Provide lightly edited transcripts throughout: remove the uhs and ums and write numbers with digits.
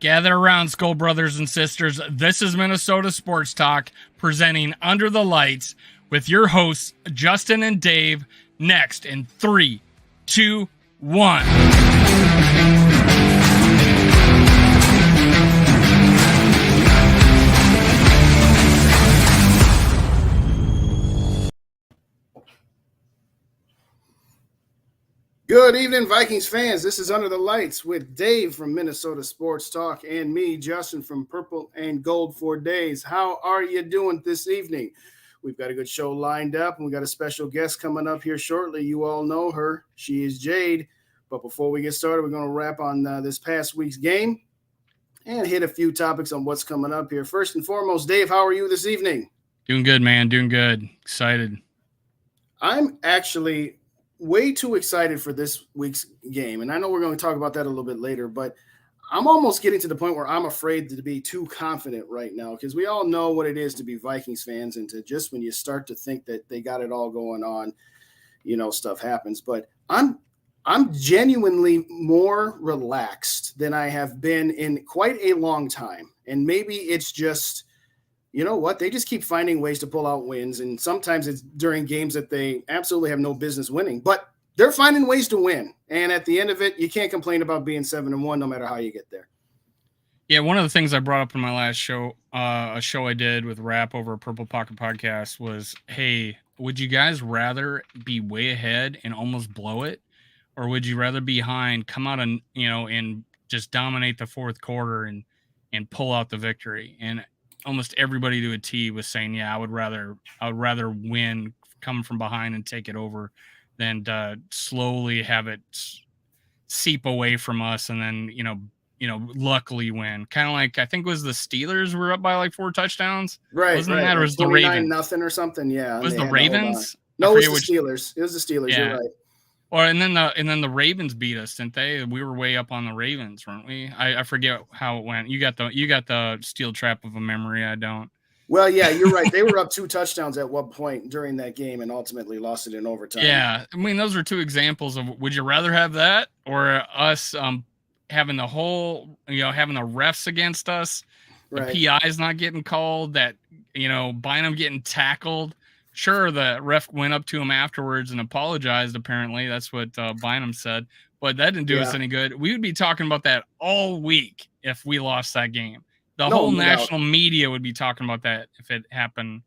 Gather around, Skull Brothers and Sisters. This is Minnesota Sports Talk, presenting Under the Lights with your hosts, Justin and Dave, next in 3, 2, 1. Good evening, Vikings fans. This is Under the Lights with Dave from Minnesota Sports Talk and me, Justin from Purple and Gold for Days. How are you doing this evening? We've got a good show lined up, and we got a special guest coming up here shortly. You all know her. She is Jade. But before we get started, we're going to wrap on this past week's game and hit a few topics on what's coming up here. First and foremost, Dave, how are you this evening? Doing good, man. Doing good. Excited. I'm actually way too excited for this week's game. And I know we're going to talk about that a little bit later, but I'm almost getting to the point where I'm afraid to be too confident right now, because we all know what it is to be Vikings fans, and to just when you start to think that they got it all going on, you know, stuff happens. But I'm genuinely more relaxed than I have been in quite a long time. And maybe it's just, you know what, they just keep finding ways to pull out wins. And sometimes it's during games that they absolutely have no business winning, but they're finding ways to win. And at the end of it, you can't complain about being 7-1, no matter how you get there. Yeah, one of the things I brought up in my last show, a show I did with Rap over Purple Pocket Podcast, was, hey, would you guys rather be way ahead and almost blow it? Or would you rather be behind, come out and, you know, and just dominate the fourth quarter and pull out the victory? And almost everybody to a T was saying, yeah, I would rather win, come from behind and take it over than slowly have it seep away from us and then, you know, luckily win. Kind of like, I think it was the Steelers were up by like 4 touchdowns. Right. Wasn't right. that, or was the Ravens? Nothing or something. Yeah. Was the Ravens? No, it was the Steelers. It was the Steelers. Yeah. You're right. Or and then the Ravens beat us, didn't they? We were way up on the Ravens, weren't we? I forget how it went. You got the steel trap of a memory. I don't. Well, yeah, you're right. They were up 2 touchdowns at one point during that game and ultimately lost it in overtime. Yeah, I mean, those are 2 examples of, would you rather have that or us having the whole, you know, having the refs against us, the PIs not getting called, that, you know, Bynum getting tackled. Sure, the ref went up to him afterwards and apologized, apparently. That's what Bynum said. But that didn't do us any good. We would be talking about that all week if we lost that game. The whole national media would be talking about that if it happened.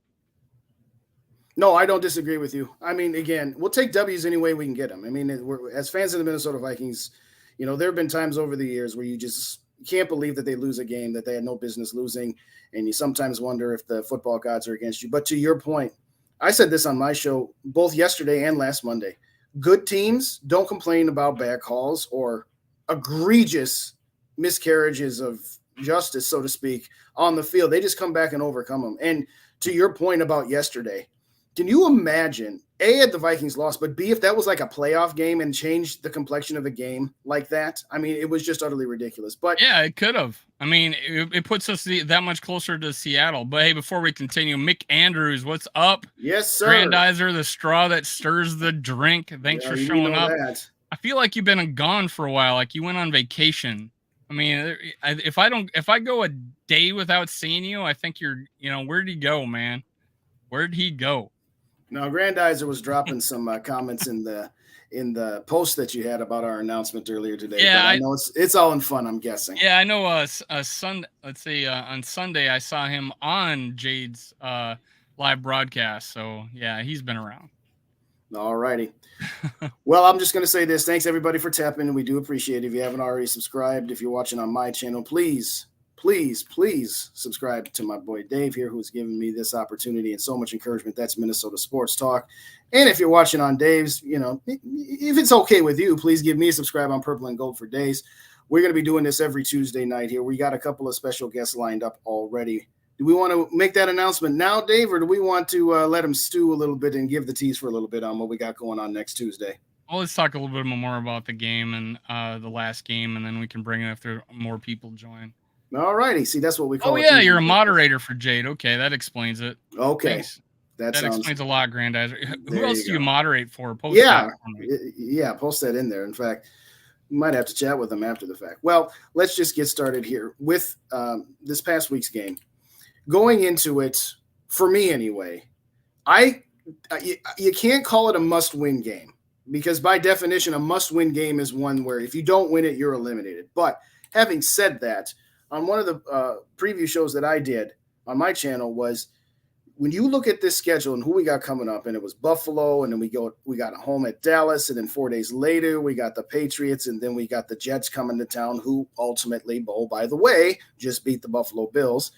No, I don't disagree with you. I mean, again, we'll take W's any way we can get them. I mean, as fans of the Minnesota Vikings, you know, there have been times over the years where you just can't believe that they lose a game that they had no business losing. And you sometimes wonder if the football gods are against you. But to your point, I said this on my show both yesterday and last Monday. Good teams don't complain about bad calls or egregious miscarriages of justice, so to speak, on the field. They just come back and overcome them. And to your point about yesterday, can you imagine, A, if the Vikings lost, but B, if that was like a playoff game and changed the complexion of a game like that? I mean, it was just utterly ridiculous. But yeah, it could have. I mean, it puts us that much closer to Seattle. But hey, before we continue, Mick Andrews, what's up? Yes, sir. Grandizer, the straw that stirs the drink. Thanks for showing up. That. I feel like you've been gone for a while, like you went on vacation. I mean, if I go a day without seeing you, I think you're, you know, where'd he go, man? Where'd he go? No, Grandizer was dropping some comments in the post that you had about our announcement earlier today. Yeah, I know it's all in fun, I'm guessing. Yeah, I know. On Sunday I saw him on Jade's live broadcast. So yeah, he's been around. All righty. Well, I'm just going to say this. Thanks everybody for tapping. We do appreciate it. If you haven't already subscribed, if you're watching on my channel, please subscribe to my boy Dave here, who's given me this opportunity and so much encouragement. That's Minnesota Sports Talk. And if you're watching on Dave's, you know, if it's okay with you, please give me a subscribe on Purple and Gold for Days. We're going to be doing this every Tuesday night here. We got a couple of special guests lined up already. Do we want to make that announcement now, Dave, or do we want to let them stew a little bit and give the tease for a little bit on what we got going on next Tuesday? Well, let's talk a little bit more about the game and the last game, and then we can bring it if there more people join. All righty. See, that's what we call it. Oh, yeah, you're a moderator for Jade. Okay, that explains it. Okay. Thanks. That explains a lot, Grandizer. Who else do you moderate for? Post yeah, post that in there. In fact, We might have to chat with them after the fact. Well, let's just get started here with this past week's game. Going into it, for me anyway, you can't call it a must-win game because by definition, a must-win game is one where if you don't win it, you're eliminated. But having said that, on one of the preview shows that I did on my channel was when you look at this schedule and who we got coming up, and it was Buffalo, and then we got a home at Dallas, and then 4 days later we got the Patriots, and then we got the Jets coming to town, who ultimately, by the way, just beat the Buffalo Bills.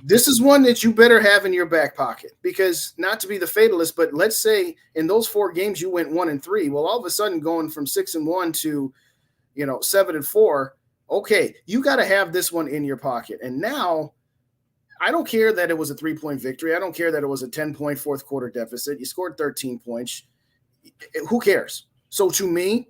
This is one that you better have in your back pocket because not to be the fatalist, but let's say in those 4 games you went 1-3. Well, all of a sudden going from 6-1 to 7-4. Okay, you got to have this one in your pocket. And now I don't care that it was a 3-point victory. I don't care that it was a 10-point fourth quarter deficit. You scored 13 points. Who cares? So to me,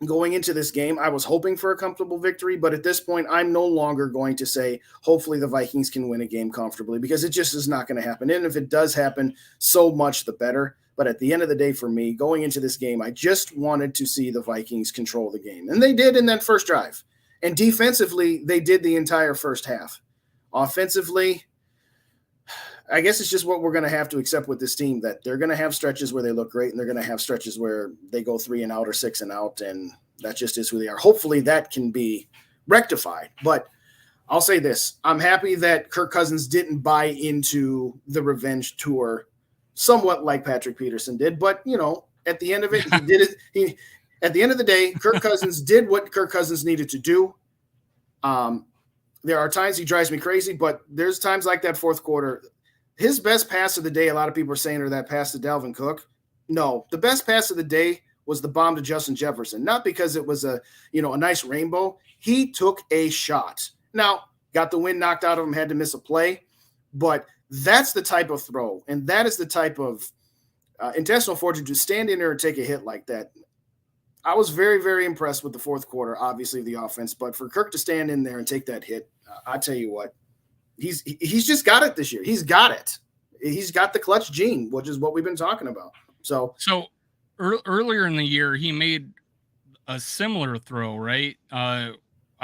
going into this game, I was hoping for a comfortable victory, but at this point, I'm no longer going to say, hopefully the Vikings can win a game comfortably because it just is not going to happen. And if it does happen, so much the better. But at the end of the day, for me, going into this game, I just wanted to see the Vikings control the game. And they did in that first drive. And defensively, they did the entire first half. Offensively, I guess it's just what we're going to have to accept with this team, that they're going to have stretches where they look great and they're going to have stretches where they go 3 and out or 6 and out, and that just is who they are. Hopefully that can be rectified. But I'll say this. I'm happy that Kirk Cousins didn't buy into the revenge tour somewhat like Patrick Peterson did. But, at the end of it, he did it. At the end of the day, Kirk Cousins did what Kirk Cousins needed to do. There are times he drives me crazy, but there's times like that fourth quarter. His best pass of the day, a lot of people are saying, are that pass to Dalvin Cook. No, the best pass of the day was the bomb to Justin Jefferson, not because it was a nice rainbow. He took a shot. Now, got the wind knocked out of him, had to miss a play, but that's the type of throw, and that is the type of intestinal fortitude to stand in there and take a hit like that. I was very, very impressed with the fourth quarter, obviously, the offense. But for Kirk to stand in there and take that hit, I tell you what, he's just got it this year. He's got it. He's got the clutch gene, which is what we've been talking about. So earlier in the year, he made a similar throw, right? I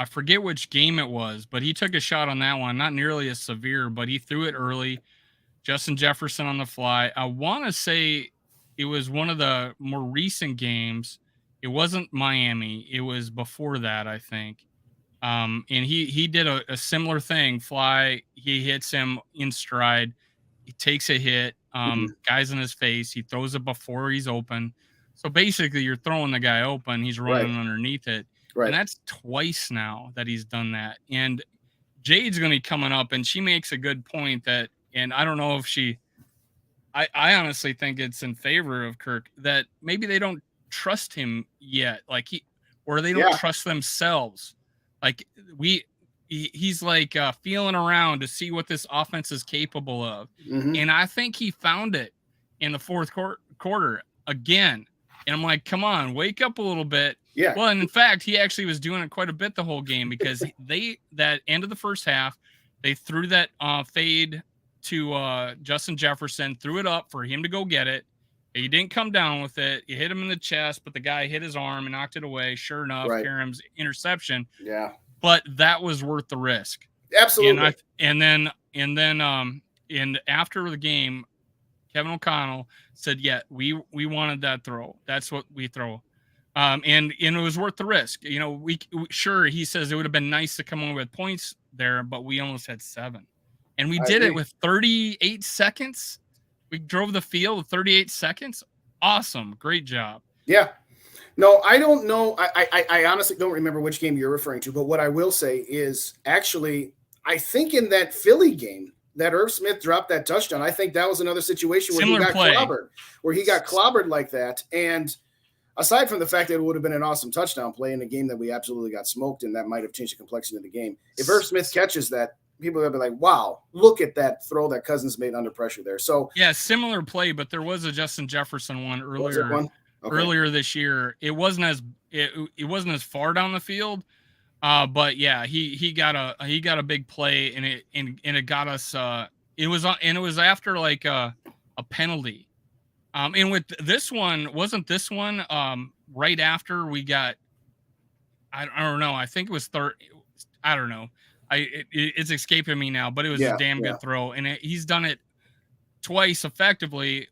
forget which game it was, but he took a shot on that one. Not nearly as severe, but he threw it early. Justin Jefferson on the fly. I want to say it was one of the more recent games. It wasn't Miami. It was before that, I think. And he did a similar thing. Fly. He hits him in stride. He takes a hit. Guy's in his face. He throws it before he's open. So basically, you're throwing the guy open. He's running underneath it. Right. And that's twice now that he's done that. And Jade's going to be coming up, and she makes a good point that, and I don't know if she, I honestly think it's in favor of Kirk that maybe they don't trust him yet, or they don't trust themselves. Like he's like feeling around to see what this offense is capable of. And I think he found it in the fourth quarter again. And I'm like, come on, wake up a little bit. Yeah. Well, and in fact, he actually was doing it quite a bit the whole game because that end of the first half, they threw that fade to Justin Jefferson, threw it up for him to go get it. He didn't come down with it. You hit him in the chest, but the guy hit his arm and knocked it away. Sure enough, Karam's interception. Yeah. But that was worth the risk. Absolutely. And then after the game, Kevin O'Connell said, "Yeah, we wanted that throw. That's what we throw." And it was worth the risk. We sure, he says it would have been nice to come in with points there, but we almost had 7. And we did it with 38 seconds. We drove the field with 38 seconds. Awesome. Great job. Yeah. No, I don't know. I honestly don't remember which game you're referring to, but what I will say is actually, I think in that Philly game that Irv Smith dropped that touchdown, I think that was another situation where he got clobbered like that. And aside from the fact that it would have been an awesome touchdown play in a game that we absolutely got smoked, and that might have changed the complexion of the game. If Irv Smith catches that, people will be like, wow, look at that throw that Cousins made under pressure there. So yeah, similar play, but there was a Justin Jefferson one earlier this year. It wasn't as far down the field. But yeah, he got a big play, and it got us it was after like a penalty. And with this one, wasn't this one right after we got I don't know. I think it was third. I don't know. It's escaping me now, but it was a damn good throw, and he's done it twice effectively.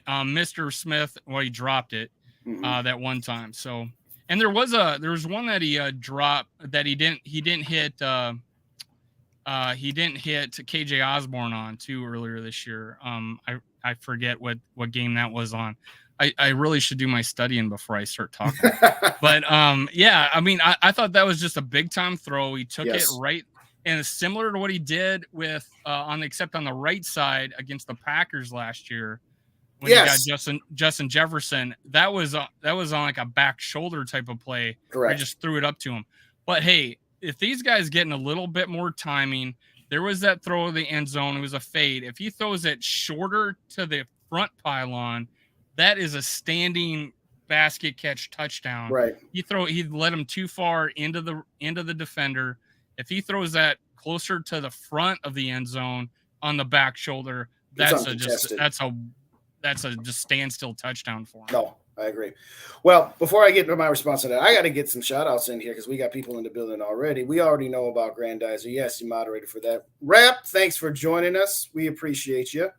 Mr. Smith, well, he dropped it that one time. So, and there was one that he dropped that he didn't hit. He didn't hit KJ Osborne on too earlier this year. I forget what game that was on. I really should do my studying before I start talking. But yeah, I mean, I thought that was just a big time throw. He took it right, and it's similar to what he did with except on the right side against the Packers last year when he got Justin Jefferson. That was on like a back shoulder type of play. Correct. I just threw it up to him. But hey, if these guys getting a little bit more timing, there was that throw of the end zone. It was a fade. If he throws it shorter to the front pylon, that is a standing basket catch touchdown. Right. He'd let him too far into the defender. If he throws that closer to the front of the end zone on the back shoulder, that's a just standstill touchdown for him. No, I agree. Well, before I get to my response to that, I got to get some shout outs in here because we got people in the building already. We already know about Grandizer. Yes, you moderated for that. Rap, thanks for joining us. We appreciate you.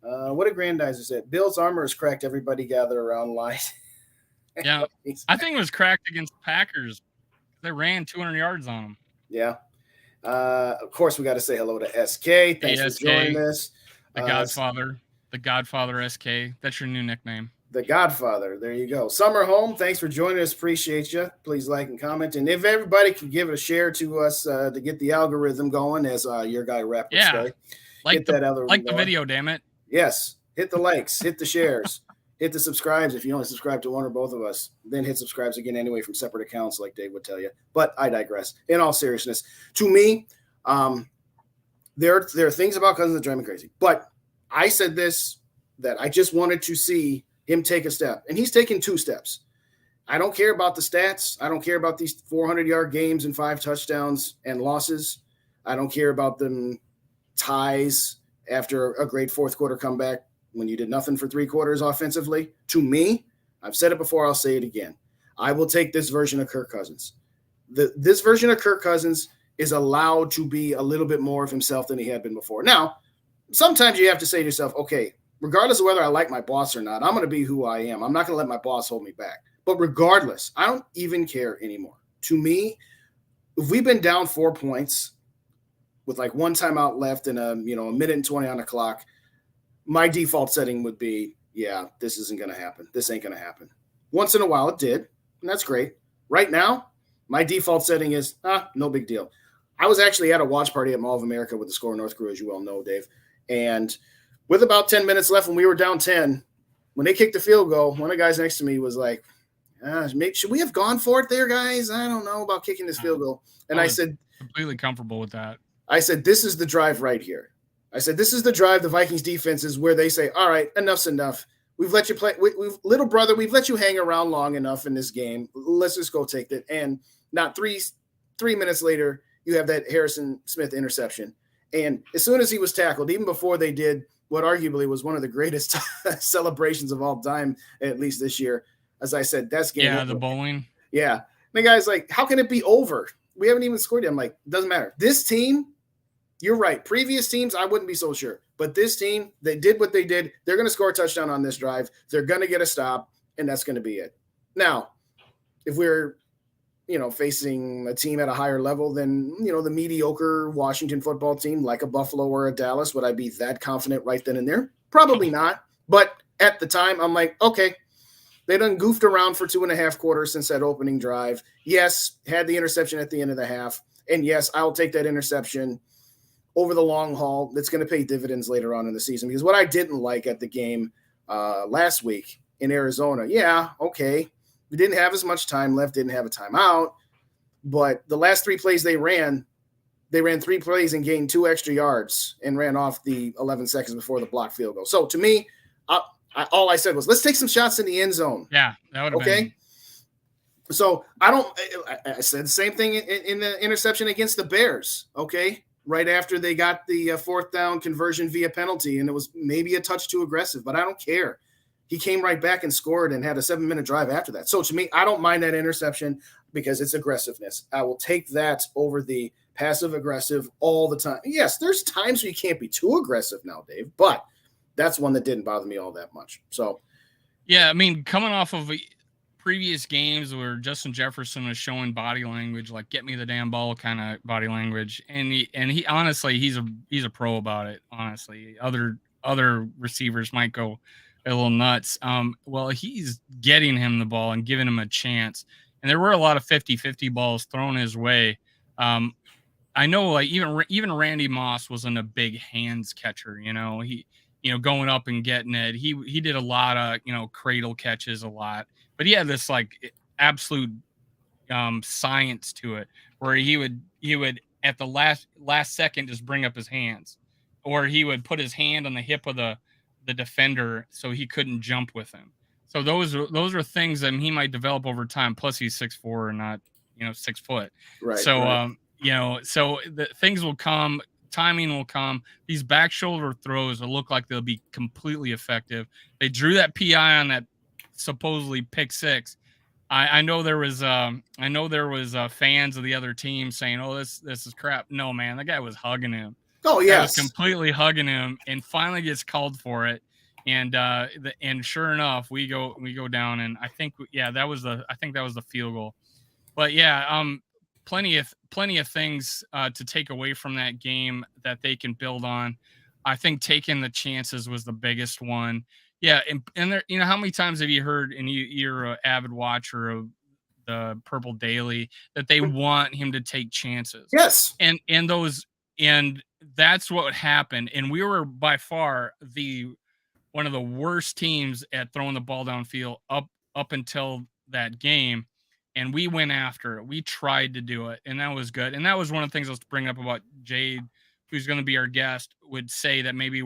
What did Grandizer say? Bill's armor is cracked. Everybody gather around line. Yeah, I think it was cracked against the Packers. They ran 200 yards on them. Yeah. Of course, we got to say hello to SK. Thanks for joining us. The Godfather SK. That's your new nickname. The Godfather. There you go. Summer Home, thanks for joining us. Appreciate you. Please like and comment. And if everybody could give a share to us to get the algorithm going, as your guy Rap would say. Like the video, damn it. Yes. Hit the likes. Hit the shares. Hit the subscribes if you only subscribe to one or both of us. Then hit subscribes again anyway from separate accounts like Dave would tell you. But I digress. In all seriousness, to me, there are things about Cousins that drive me crazy. But I said this, that I just wanted to see him take a step. And he's taken 2 steps. I don't care about the stats. I don't care about these 400-yard games and 5 touchdowns and losses. I don't care about them ties after a great fourth quarter comeback when you did nothing for 3 quarters offensively. To me, I've said it before, I'll say it again. I will take this version of Kirk Cousins. This version of Kirk Cousins is allowed to be a little bit more of himself than he had been before. Now, sometimes you have to say to yourself, okay, regardless of whether I like my boss or not, I'm going to be who I am. I'm not going to let my boss hold me back. But regardless, I don't even care anymore. To me, if we've been down 4 points with like 1 timeout left and a minute and 20 on the clock, my default setting would be, yeah, this isn't going to happen. This ain't going to happen. Once in a while it did, and that's great. Right now, my default setting is, no big deal. I was actually at a watch party at Mall of America with the Score North crew, as you well know, Dave. And with about 10 minutes left when we were down 10, when they kicked the field goal, one of the guys next to me was like, should we have gone for it there, guys? I don't know about kicking this field goal. And I said, completely comfortable with that. I said, this is the drive right here. I said, this is the drive the Vikings defense is where they say, all right, enough's enough. We've let you play. Little brother, we've let you hang around long enough in this game. Let's just go take it. And not three minutes later, you have that Harrison Smith interception. And as soon as he was tackled, even before they did what arguably was one of the greatest celebrations of all time, at least this year, as I said, that's game over. The bowling. Yeah. And the guy's like, how can it be over? We haven't even scored yet. I'm like, doesn't matter. This team, you're right. Previous teams, I wouldn't be so sure. But this team, they did what they did. They're going to score a touchdown on this drive. They're going to get a stop, and that's going to be it. Now, if we're, facing a team at a higher level than, the mediocre Washington football team, like a Buffalo or a Dallas, would I be that confident right then and there? Probably not. But at the time, I'm like, okay, they done goofed around for 2.5 quarters since that opening drive. Yes, had the interception at the end of the half. And yes, I'll take that interception over the long haul. That's going to pay dividends later on in the season. Because what I didn't like at the game last week in Arizona, okay, we didn't have as much time left, didn't have a timeout. But the last 3 plays they ran 3 plays and gained 2 extra yards and ran off the 11 seconds before the blocked field goal. So to me, all I said was, let's take some shots in the end zone. Yeah, that would have been. So I said the same thing in the interception against the Bears, okay? Right after they got the 4th down conversion via penalty, and it was maybe a touch too aggressive, but I don't care. He came right back and scored and had a 7-minute drive after that. So to me, I don't mind that interception. because it's aggressiveness. I will take that over the passive aggressive all the time. Yes, there's times where you can't be too aggressive now, Dave, but that's one that didn't bother me all that much. So, yeah, I mean, coming off of previous games where Justin Jefferson was showing body language, like "get me the damn ball" kind of body language, and he honestly he's a pro about it. Honestly, other receivers might go a little nuts. Well, he's getting him the ball and giving him a chance, and there were a lot of 50-50 balls thrown his way. I know, like even Randy Moss wasn't a big hands catcher. He going up and getting it. He did a lot of cradle catches a lot, but he had this like absolute science to it where he would at the last second just bring up his hands, or he would put his hand on the hip of the defender so he couldn't jump with him. So those are things that he might develop over time. Plus he's 6'4" and not 6 foot. right. So right. so the things will come. Timing will come. These back shoulder throws will look like they'll be completely effective. They drew that PI on that supposedly pick six. I know there was fans of the other team saying, "Oh, this is crap." No, man, that guy was hugging him. Oh yes, was completely hugging him, and finally gets called for it. And and sure enough, we go down, and I think that was the field goal. But yeah, plenty of things to take away from that game that they can build on. I think taking the chances was the biggest one. Yeah, and there, how many times have you heard, and you're an avid watcher of the Purple Daily, that they want him to take chances? yes, and that's what happened. And we were by far one of the worst teams at throwing the ball downfield up until that game. And we went after it. We tried to do it, and that was good. And that was one of the things I was bringing up about Jade, who's going to be our guest, would say that maybe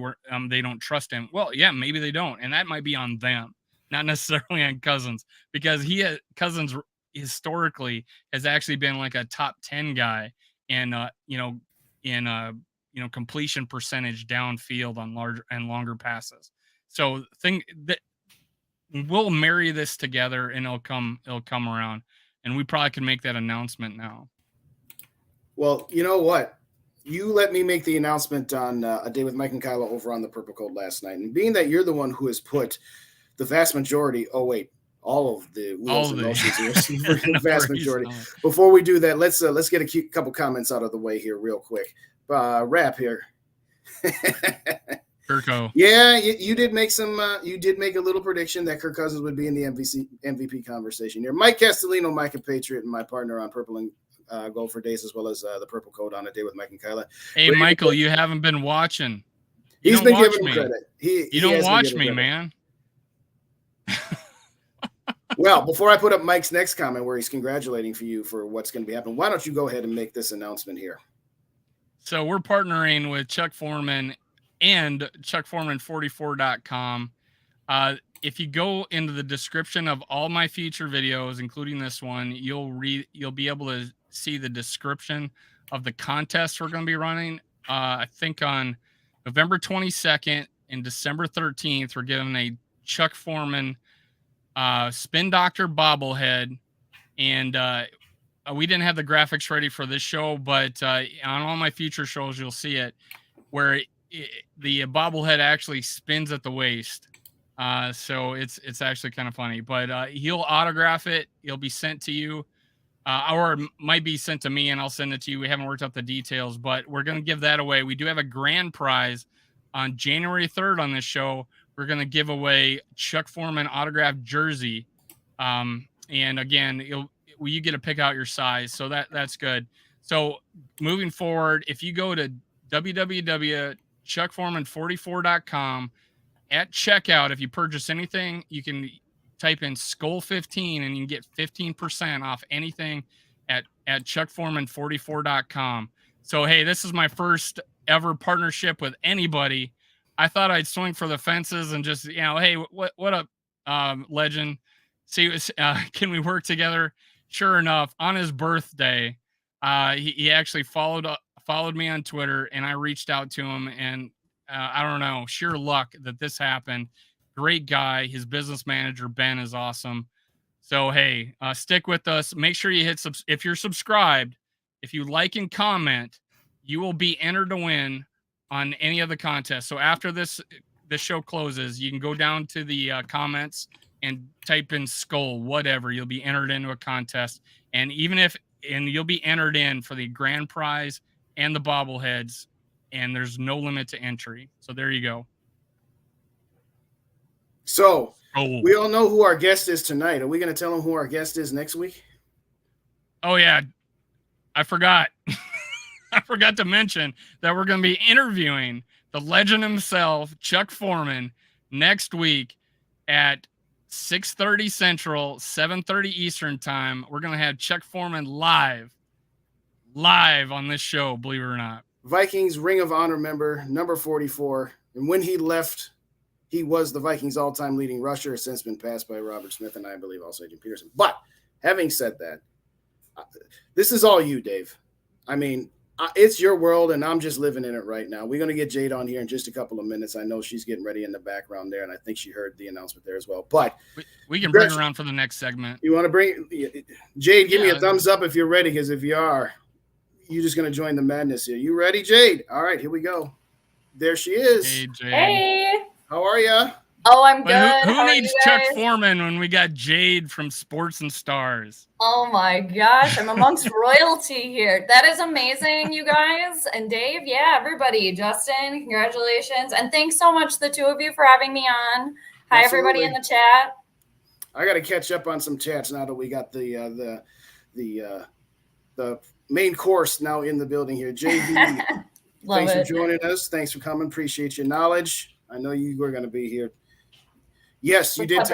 they don't trust him. Well, yeah, maybe they don't, and that might be on them, not necessarily on Cousins, because Cousins historically has actually been like a top 10 guy in completion percentage downfield on larger and longer passes. So we'll marry this together, and it'll come around, and we probably can make that announcement now. Well, you know what? You let me make the announcement on A Day with Mike and Kyla over on the Purple Code last night, and being that you're the one who has put the vast majority, all of the wheels and motions here, the vast majority. Before we do that, let's get a couple comments out of the way here real quick. Rap here. Kirko. Yeah, you did make some. You did make a little prediction that Kirk Cousins would be in the MVP conversation here. Mike Castellino, Mike and Patriot, and my partner on Purple and Gold for Days, as well as the Purple Code on A Day with Mike and Kyla. Hey, Michael, you haven't been watching. He's been giving me credit. You don't watch me, man. Well, before I put up Mike's next comment where he's congratulating you for what's going to be happening, why don't you go ahead and make this announcement here? So we're partnering with Chuck Foreman and chuckforeman44.com. If you go into the description of all my future videos, including this one, you'll be able to see the description of the contest we're going to be running. I think on November 22nd and December 13th, we're giving a Chuck Foreman Spin Doctor bobblehead. And we didn't have the graphics ready for this show, but on all my future shows, you'll see it, where the bobblehead actually spins at the waist. So it's actually kind of funny, but he'll autograph it. It'll be sent to you, or it might be sent to me and I'll send it to you. We haven't worked out the details, but we're going to give that away. We do have a grand prize on January 3rd on this show. We're going to give away Chuck Foreman autographed jersey. And again, you get to pick out your size. So that's good. So moving forward, if you go to www.chuckforeman44.com, at checkout, if you purchase anything, you can type in Skull15 and you can get 15% off anything at chuckforeman44.com. So, hey, this is my first ever partnership with anybody. I thought I'd swing for the fences and just, hey, what up, legend? See, can we work together? Sure enough, on his birthday, he actually followed me on Twitter, and I reached out to him, and I don't know, sheer luck that this happened. Great guy. His business manager, Ben, is awesome. So, hey, stick with us. Make sure you hit if you're subscribed, if you like and comment, you will be entered to win on any of the contests. So after this show closes, you can go down to the comments and type in skull, whatever. You'll be entered into a contest. And you'll be entered in for the grand prize and the bobbleheads. And there's no limit to entry. So there you go. So we all know who our guest is tonight. Are we going to tell them who our guest is next week? Oh, yeah. I forgot. I forgot to mention that we're going to be interviewing the legend himself, Chuck Foreman, next week at 6:30 Central, 7:30 Eastern time. We're going to have Chuck Foreman live on this show, believe it or not. Vikings Ring of Honor member, number 44. And when he left, he was the Vikings all-time leading rusher, since been passed by Robert Smith and I believe also Adrian Peterson. But having said that, this is all you, Dave. I mean, it's your world, and I'm just living in it right now. We're going to get Jade on here in just a couple of minutes. I know she's getting ready in the background there, and I think she heard the announcement there as well. But we can bring her around for the next segment. You want to bring Jade? Give me a thumbs up if you're ready, because if you are, you're just going to join the madness here. You ready, Jade? All right, here we go. There she is. Hey, Jade. Hey. How are you? Oh, I'm good. Who needs Chuck Foreman when we got Jade from Sports and Stars? Oh my gosh, I'm amongst royalty here. That is amazing, you guys. And Dave, yeah, everybody. Justin, congratulations. And thanks so much, the two of you, for having me on. Hi, Absolutely. Everybody in the chat. I got to catch up on some chats now that we got the main course now in the building here. JB, thanks for joining us. Thanks for coming. Appreciate your knowledge. I know you were going to be here. Yes, you did.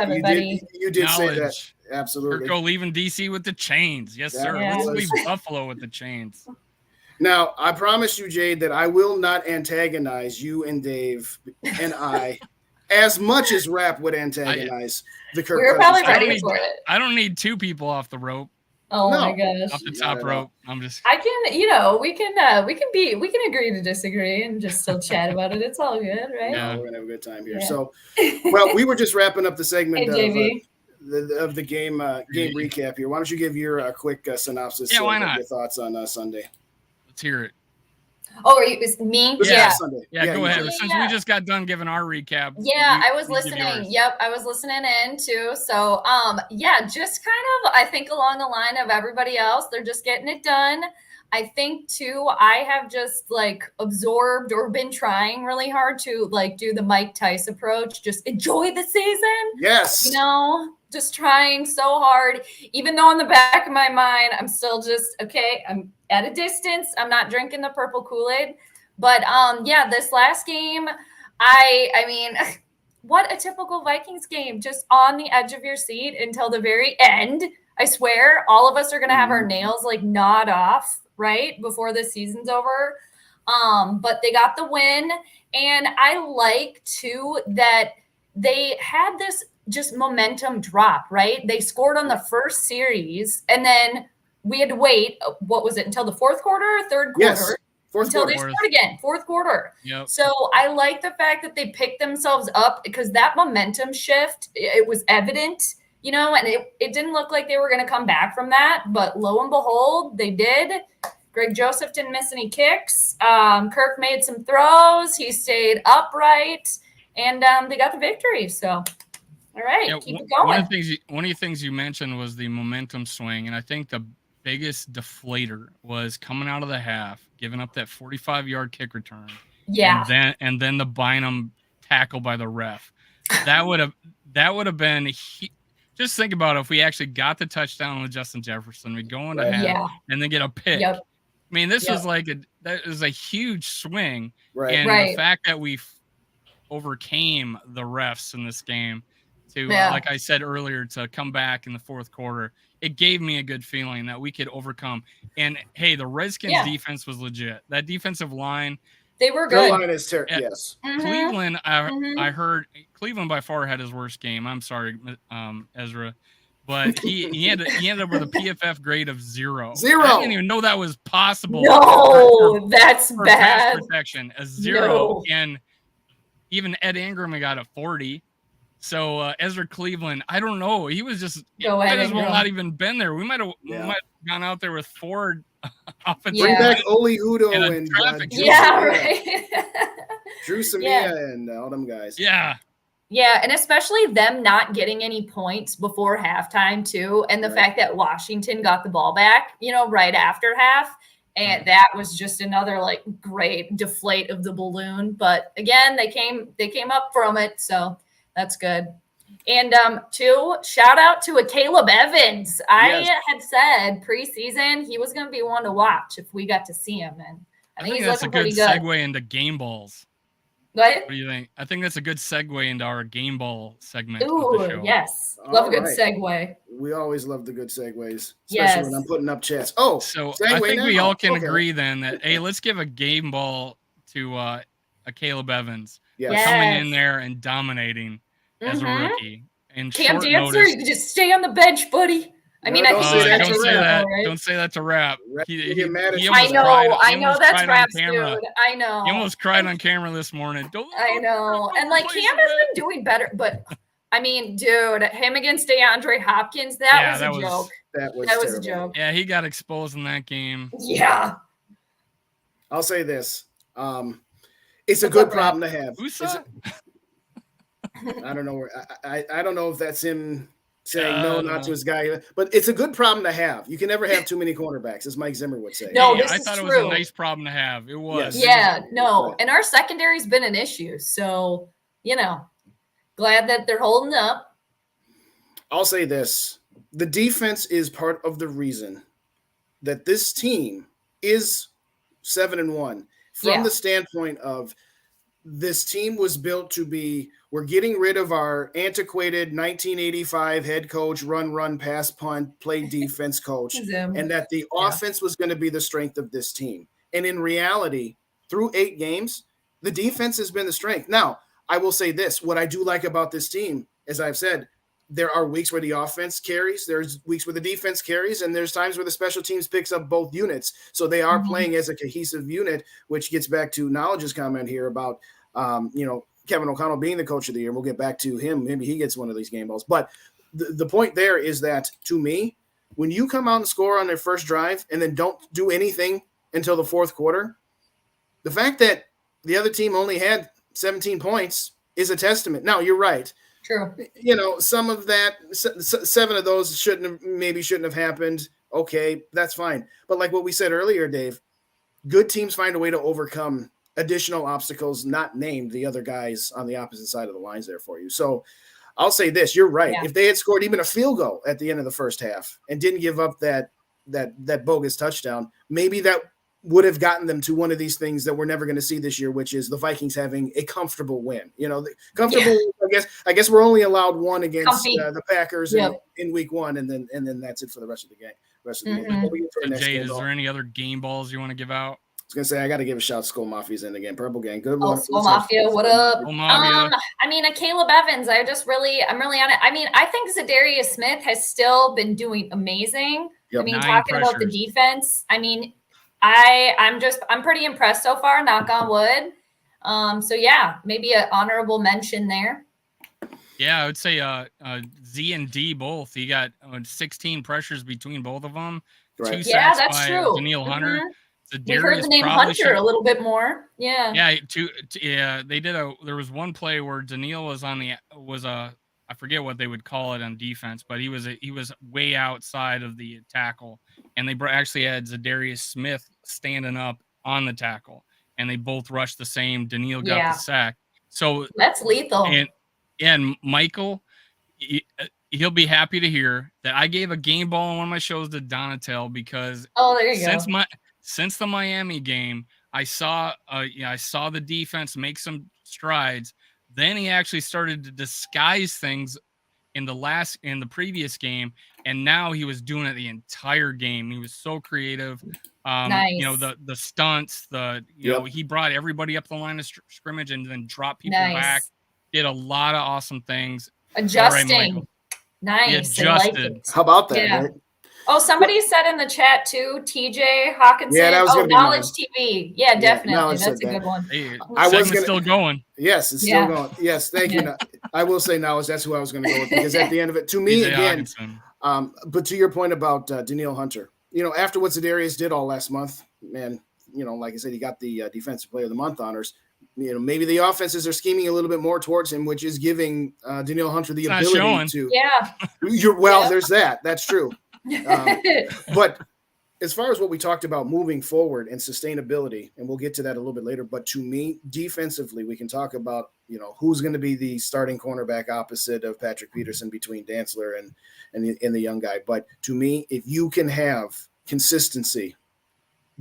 You did say that. Absolutely. Go leaving DC with the chains. Yes, sir. Let's leave Buffalo with the chains. Now, I promise you, Jade, that I will not antagonize you and Dave and I as much as Rap would antagonize the Kirk. We're probably ready for it. I don't need two people off the rope. Oh my gosh. Off the top rope. I'm just. I can, we can agree to disagree and just still chat about it. It's all good, right? Yeah, we're gonna have a good time here. Yeah. So, well, we were just wrapping up the segment of the game recap here. Why don't you give your quick synopsis? Yeah, why not? Your thoughts on Sunday. Let's hear it. Oh, it was me? Sunday. Yeah, go ahead. Since we just got done giving our recap. Yeah, I was listening. Yep, I was listening in too. So, just kind of, I think along the line of everybody else, they're just getting it done. I think too, I have just absorbed or been trying really hard to do the Mike Tice approach. Just enjoy the season. Yes. Just trying so hard, even though in the back of my mind, I'm still just, okay, I'm at a distance. I'm not drinking the purple Kool-Aid. But, this last game, I mean, what a typical Vikings game, just on the edge of your seat until the very end. I swear, all of us are going to have our nails gnawed off, right, before the season's over. But they got the win. And I like, too, that they had this just momentum drop, right? They scored on the first series, and then we had to wait, what was it, until the fourth quarter or third quarter? Yes, until they scored again, fourth quarter. Yep. So I like the fact that they picked themselves up, because that momentum shift, it was evident, and it didn't look like they were going to come back from that, but lo and behold, they did. Greg Joseph didn't miss any kicks. Kirk made some throws. He stayed upright, and they got the victory. So, all right, keep it going. One of the things you mentioned was the momentum swing, and I think the biggest deflator was coming out of the half, giving up that 45-yard kick return. Yeah. And then the Bynum tackle by the ref. That would have been just think about it, if we actually got the touchdown with Justin Jefferson, we go into half and then get a pick. Yep. I mean, this was that was a huge swing. Right. And the fact that we overcame the refs in this game to, like I said earlier, to come back in the fourth quarter, it gave me a good feeling that we could overcome. And hey, the Redskins defense was legit. That defensive line, they were good. Line is yes. Cleveland, I heard Cleveland by far had his worst game. I'm sorry, Ezra, but he ended up with a PFF grade of 0. I didn't even know that was possible. No, that's bad. Pass protection, a 0, and even Ed Ingram got a 40. So Ezra Cleveland, I don't know. He was just Might as well not even been there. We might have gone out there with Ford offensive. Bring back Oli Udo and Drew right. Drew Samia and all them guys. Yeah. Yeah, and especially them not getting any points before halftime too, and the fact that Washington got the ball back, right after half, and that was just another like great deflate of the balloon. But again, they came up from it, so that's good. And shout out to Caleb Evans. I had said preseason he was going to be one to watch if we got to see him, and I think he's that's looking a good pretty good. segue into game balls. What do you think? I think that's a good segue into our game ball segment. Ooh, of the show. Yes. Love a good segue. We always love the good segues, especially when I'm putting up chats. Oh, so I think we all can agree then that, hey, let's give a game ball to a Caleb Evans coming in there and dominating as a rookie. And Cam Dancer, you can just stay on the bench, buddy. Don't say that to Rap. I know that's Rap's dude. I know. He almost cried on camera this morning. I know. And like Cam has been doing better, but I mean, dude, him against DeAndre Hopkins, that was a joke. That was a joke. Yeah, he got exposed in that game. Yeah. I'll say this. It's a good problem to have. I don't know where I don't know if that's him saying no, not to his guy, but it's a good problem to have. You can never have too many cornerbacks, as Mike Zimmer would say. No, I thought it was a nice problem to have. It was. Yes. Yeah, and our secondary's been an issue, so glad that they're holding up. I'll say this: the defense is part of the reason that this team is 7-1 from the standpoint of this team was built to be, we're getting rid of our antiquated 1985 head coach, run, pass, punt, play defense coach, and that the offense was going to be the strength of this team. And in reality, through 8 games, the defense has been the strength. Now, I will say this. What I do like about this team, as I've said, there are weeks where the offense carries, there's weeks where the defense carries, and there's times where the special teams picks up both units. So they are playing as a cohesive unit, which gets back to Knowledge's comment here about, Kevin O'Connell being the coach of the year. We'll get back to him. Maybe he gets one of these game balls. But the point there is that, to me, when you come out and score on their first drive and then don't do anything until the fourth quarter, the fact that the other team only had 17 points is a testament. Now, you're right. True. Some of that, 7 of those shouldn't have happened. Okay, that's fine. But like what we said earlier, Dave, good teams find a way to overcome additional obstacles not named the other guys on the opposite side of the lines there for you. So I'll say this, you're right. Yeah. If they had scored even a field goal at the end of the first half and didn't give up that bogus touchdown, maybe that would have gotten them to one of these things that we're never going to see this year, which is the Vikings having a comfortable win. I guess we're only allowed one against the Packers in week 1, and then that's it for the rest of the game. Jade, is there any other game balls you want to give out? I was gonna say I got to give a shout to Skull Mafia's in again. Purple Gang, good one. Skull Mafia, what up? I mean, a Caleb Evans. I'm really on it. I mean, I think Zadarius Smith has still been doing amazing. Yep. I mean, talking about the defense. I mean, I'm pretty impressed so far. Knock on wood. So yeah, maybe an honorable mention there. Yeah, I would say Z and D both. You got 16 pressures between both of them. Right. 2 sacks by true. Daniil Hunter. We heard the name Hunter a little bit more. Yeah. Yeah. They did there was one play where Daniil was I forget what they would call it on defense, but he was way outside of the tackle, and they actually had Zadarius Smith standing up on the tackle, and they both rushed the same. Daniil got the sack. So that's lethal. And Michael, he'll be happy to hear that I gave a game ball on one of my shows to Donatel because there you go. Since the Miami game, I saw the defense make some strides. Then he actually started to disguise things in the previous game, and now he was doing it the entire game. He was so creative. Nice. The stunts, he brought everybody up the line of scrimmage and then dropped people back. Did a lot of awesome things. Adjusting. Right, nice. Adjusted. How about that? Yeah. Right? Oh, somebody said in the chat too, TJ Hawkinson. Yeah, that was Knowledge TV. Yeah, definitely. That's a good one. Hey, segment's still going. Yes, it's still going. Yes, thank you. I will say now is that's who I was going to go with, because at the end of it, to me, again, but to your point about Danielle Hunter, after what Za'Darius did all last month, man, like I said, he got the Defensive Player of the Month honors. Maybe the offenses are scheming a little bit more towards him, which is giving Danielle Hunter the ability to. Yeah. There's that. That's true. But as far as what we talked about moving forward and sustainability, and we'll get to that a little bit later, but to me, defensively, we can talk about, who's going to be the starting cornerback opposite of Patrick Peterson between Dantzler and the young guy. But to me, if you can have consistency,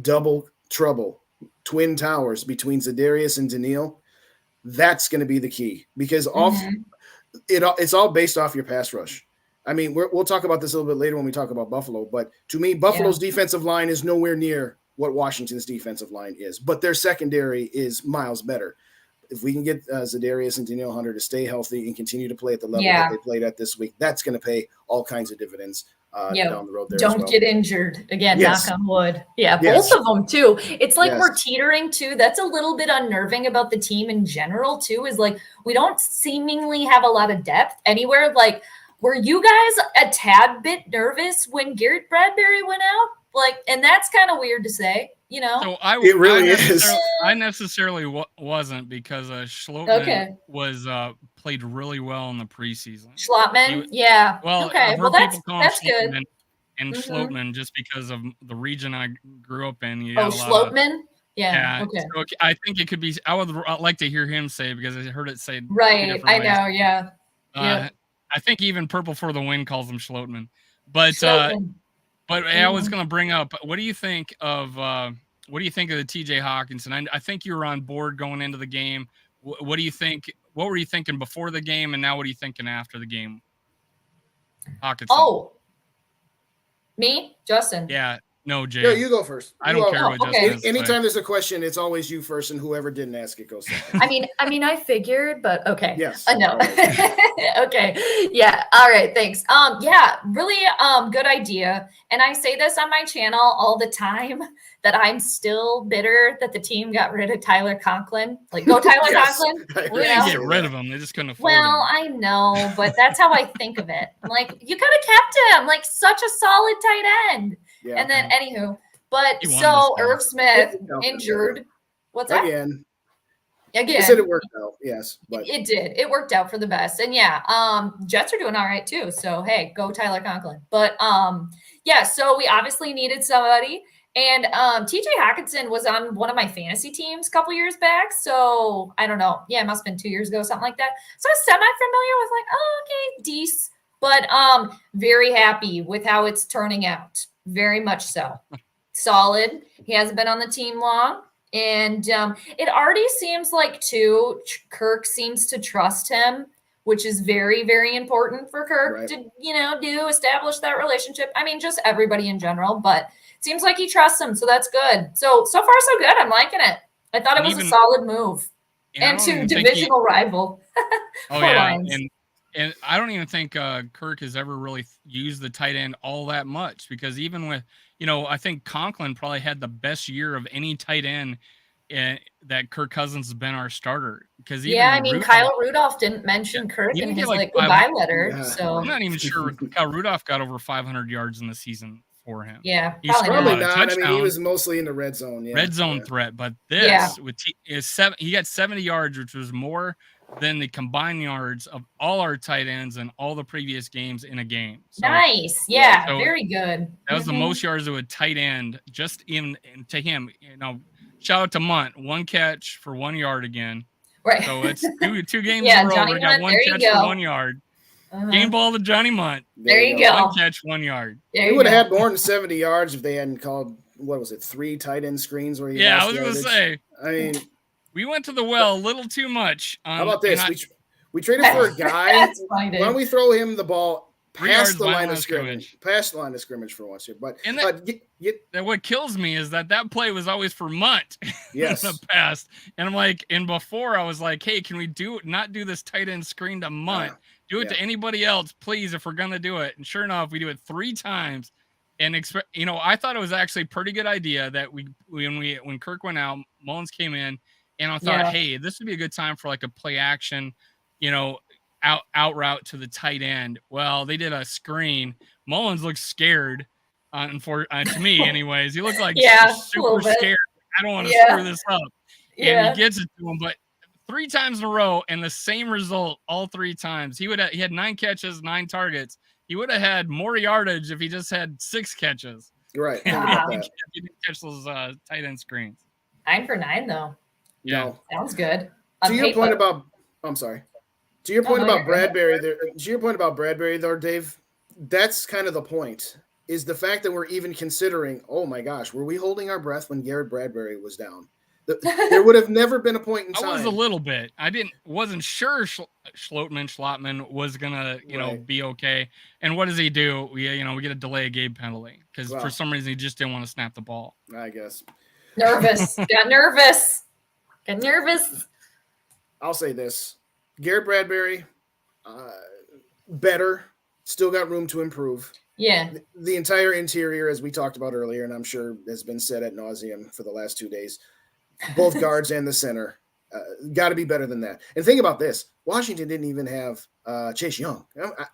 double trouble, twin towers between Za'Darius and Danielle, that's going to be the key, because it's all based off your pass rush. I mean, we'll talk about this a little bit later when we talk about Buffalo, but to me, Buffalo's defensive line is nowhere near what Washington's defensive line is, but their secondary is miles better. If we can get Za'Darius and Danielle Hunter to stay healthy and continue to play at the level that they played at this week, that's going to pay all kinds of dividends down the road there. Don't get injured again. Knock on wood. Both of them too. It's like we're teetering too. That's a little bit unnerving about the team in general too, is like we don't seemingly have a lot of depth anywhere. Like, were you guys a tad bit nervous when Garrett Bradbury went out? Like, and that's kind of weird to say, So it really is. I necessarily wasn't, because Schlotman was played really well in the preseason. Schlotman, Well, okay. Well, that's good. And Schlotman, just because of the region I grew up in. Schlotman? Yeah. Okay. So I think it could be. I would like to hear him say, because I heard it say right. I know. Yeah. I think even Purple for the Win calls him Schlotman. But I was going to bring up, what do you think of the TJ Hawkinson? I think you were on board going into the game. What do you think? What were you thinking before the game, and now what are you thinking after the game? Hawkinson. Oh, me, Justin. Yeah. No, Jay. No, you go first. I don't care what Justin is. Anytime there's a question, it's always you first, and whoever didn't ask it goes second. I mean, I figured, but okay. Yes. No. Okay. Yeah. All right. Thanks. Really good idea. And I say this on my channel all the time, that I'm still bitter that the team got rid of Tyler Conklin. Like, go Tyler Conklin. They didn't get rid of him. They just couldn't afford him. I know, but that's how I think of it. I'm like, you could have kept him, like, such a solid tight end. Yeah. And then, anywho, but so Irv Smith injured. What's that? Again. I said it worked out. Yes, but it did. It worked out for the best. And Jets are doing all right too. So hey, go Tyler Conklin. But so we obviously needed somebody. And TJ Hawkinson was on one of my fantasy teams a couple years back. So I don't know. Yeah, it must have been 2 years ago, something like that. So I was semi-familiar with, like, oh, okay, decent. But very happy with how it's turning out. Very much so. Solid. He hasn't been on the team long. And it already seems like, too, Kirk seems to trust him, which is very, very important for Kirk to, establish that relationship. I mean, just everybody in general, but it seems like he trusts him. So that's good. So far, so good. I'm liking it. I thought it was a solid move. And to divisional rival. And I don't even think Kirk has ever really used the tight end all that much, because even with, I think Conklin probably had the best year of any tight end that Kirk Cousins has been our starter. Because Kyle Rudolph didn't mention Kirk in his goodbye letter. Yeah. So I'm not even sure Kyle Rudolph got over 500 yards in the season for him. Yeah, he's probably not. I mean, he was mostly in the red zone. Yeah. Red zone threat, but this he got 70 yards, which was more than the combined yards of all our tight ends and all the previous games in a game. So, nice. Yeah, very good. That was the most yards of a tight end, just to him. Shout out to Munt. 1 catch for 1 yard again. Right. So it's two games in a row. We got 1 catch for 1 yard. Game ball to Johnny Munt. There you go. 1 catch, 1 yard. He would have had more than 70 yards if they hadn't called, 3 tight end screens where he I was going to say. I mean, we went to the well a little too much. How about this? We traded for a guy. Why don't we throw him the ball past the line of scrimmage? Past the line of scrimmage for once here. But what kills me is that play was always for Munt in the past. And I'm like, and before I was like, hey, can we not do this tight end screen to Munt? Do it to anybody else, please, if we're going to do it. And sure enough, we do it 3 times. And I thought it was actually a pretty good idea that when Kirk went out, Mullins came in. And I thought, hey, this would be a good time for like a play action, out route to the tight end. Well, they did a screen. Mullins looked scared. To me, anyways, he looked like super scared. I don't want to screw this up. And he gets it to him, but 3 times in a row and the same result all 3 times. He had 9 catches, 9 targets. He would have had more yardage if he just had 6 catches. Right. He didn't catch those tight end screens. 9 for 9 though. Yeah. No. Sounds good. To your point about Bradbury there. To your point about Bradbury though, Dave, that's kind of the point. Is the fact that we're even considering, oh my gosh, were we holding our breath when Garrett Bradbury was down? There would have never been a point in time. I was a little bit. Wasn't sure Schlottman was gonna, be okay. And what does he do? We get a delay of game penalty because for some reason he just didn't want to snap the ball. I guess. Nervous. Got nervous. I'll say this: Garrett Bradbury, better. Still got room to improve. Yeah. The entire interior, as we talked about earlier, and I'm sure has been said ad nauseum for the last 2 days. Both guards and the center got to be better than that. And think about this: Washington didn't even have Chase Young.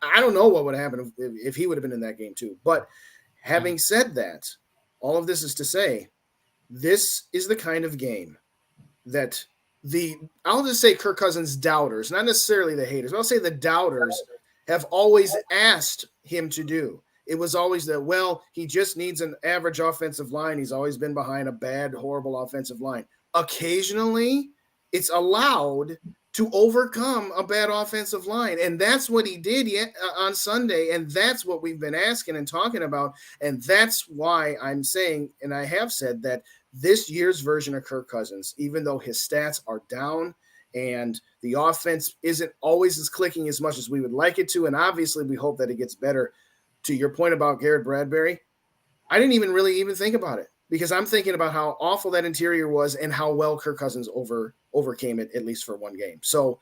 I don't know what would happen if he would have been in that game too. But having said that, all of this is to say, this is the kind of game that I'll just say Kirk Cousins doubters, not necessarily the haters, but I'll say the doubters have always asked him to do. It was always that, well, he just needs an average offensive line. He's always been behind a bad, horrible offensive line. Occasionally, it's allowed to overcome a bad offensive line. And that's what he did on Sunday. And that's what we've been asking and talking about. And that's why I'm saying, and I have said, that this year's version of Kirk Cousins, even though his stats are down and the offense isn't always as clicking as much as we would like it to, and obviously we hope that it gets better. To your point about Garrett Bradbury, I didn't even think about it because I'm thinking about how awful that interior was and how well Kirk Cousins overcame it, at least for one game. So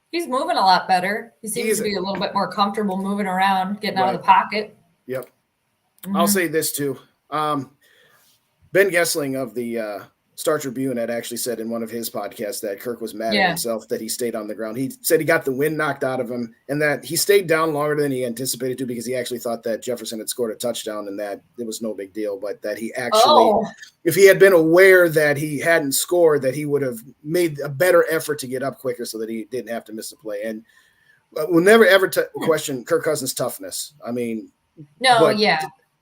he's moving a lot better. He seems to be a little bit more comfortable moving around, getting out of the pocket. Yep. Mm-hmm. I'll say this too. Ben Gessling of the Star Tribune had actually said in one of his podcasts that Kirk was mad at himself that he stayed on the ground. He said he got the wind knocked out of him and that he stayed down longer than he anticipated to because he actually thought that Jefferson had scored a touchdown and that it was no big deal, but that he actually, if he had been aware that he hadn't scored, that he would have made a better effort to get up quicker so that he didn't have to miss a play. And we'll never ever question Kirk Cousins' toughness. I mean,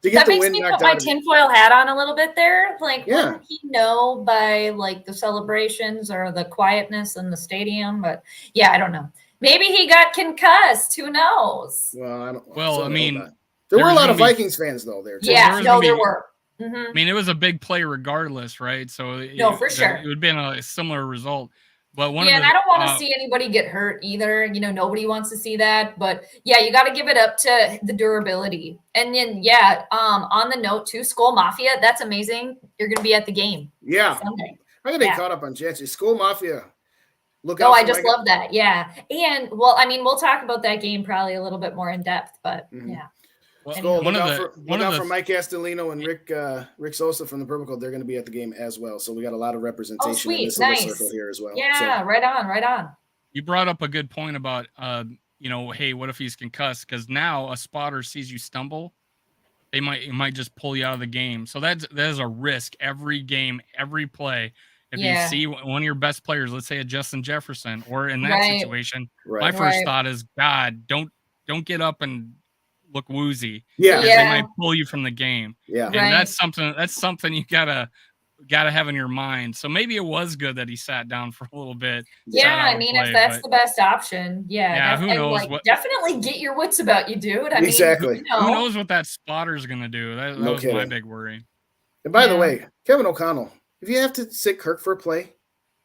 that makes me put my tinfoil hat on a little bit there. Like, wouldn't he know by like the celebrations or the quietness in the stadium? But I don't know. Maybe he got concussed. Who knows? Well, I don't. Well, I mean, there were a lot of Vikings fans though there. Too. Yeah, there were. Mm-hmm. I mean, it was a big play regardless, right? So for sure, it would have been a similar result. But and I don't want to see anybody get hurt either. Nobody wants to see that. But you got to give it up to the durability. And then on the note too, Skull Mafia, that's amazing. You're going to be at the game. Yeah, Sunday. I'm going to get caught up on chances. Skull Mafia. Look out! I just love that. Yeah, and we'll talk about that game probably a little bit more in depth. But Well, look out for Mike Castellino and Rick Sosa from the Purple Coat. They're going to be at the game as well. So we got a lot of representation in this little circle here as well. Yeah, so. Right on. You brought up a good point about, hey, what if he's concussed? Because now a spotter sees you stumble, it might just pull you out of the game. So that is a risk every game, every play. If you see one of your best players, let's say a Justin Jefferson, or in that situation, my first thought is, God, don't get up and look woozy. Yeah. They might pull you from the game. Yeah. And that's something you gotta have in your mind. So maybe it was good that he sat down for a little bit. Yeah, I mean, if that's the best option, who knows? Definitely get your wits about you, dude. Exactly. Who knows what that spotter's gonna do? That was my big worry. And by the way, Kevin O'Connell, if you have to sit Kirk for a play,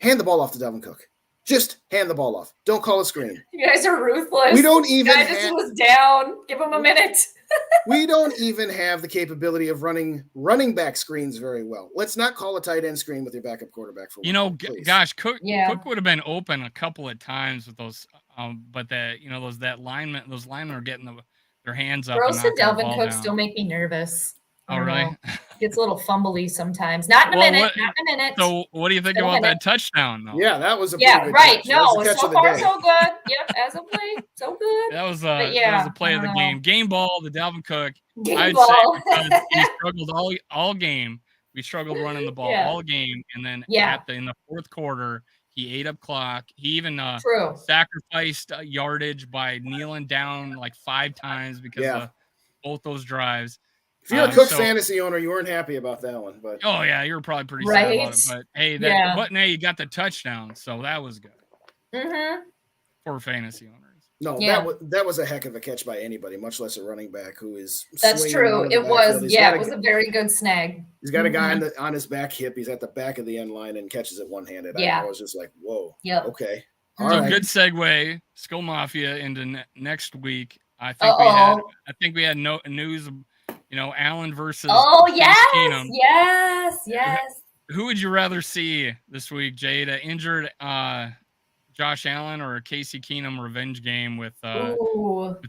hand the ball off to Dalvin Cook. Just hand the ball off. Don't call a screen. You guys are ruthless. We don't even. Guy was down. Give him a minute. We don't even have the capability of running back screens very well. Let's not call a tight end screen with your backup quarterback for gosh, Cook would have been open a couple of times with those, but those linemen are getting their hands up. Gross and Dalvin Cook still make me nervous. Oh, really? Gets a little fumbly sometimes. Not in a minute. Not in a minute. So what do you think about that touchdown, though? Yeah, that was a pretty good right. catch. No, so far so good. Yep, as of late, so good. That was a play of the game. Game ball to Dalvin Cook. Game ball. Say because he struggled all game. We struggled running the ball all game, and then in the fourth quarter, he ate up clock. He even sacrificed yardage by kneeling down like 5 times because of both those drives. If you're a Cook fantasy owner, you weren't happy about that one, but oh yeah, you were probably pretty sad about it. But hey, but now you got the touchdown, so that was good for fantasy owners. No, that was a heck of a catch by anybody, much less a running back who is. That's true. It was. It was a very good snag. He's got a guy on his back hip. He's at the back of the end line and catches it one-handed. I was just like, whoa. Yeah. Okay. All right. Good segue. Skull Mafia into next week. I think we had no news. Allen versus. Oh yes, yes. Who would you rather see this week, Jade? An injured Josh Allen or a Casey Keenum revenge game with the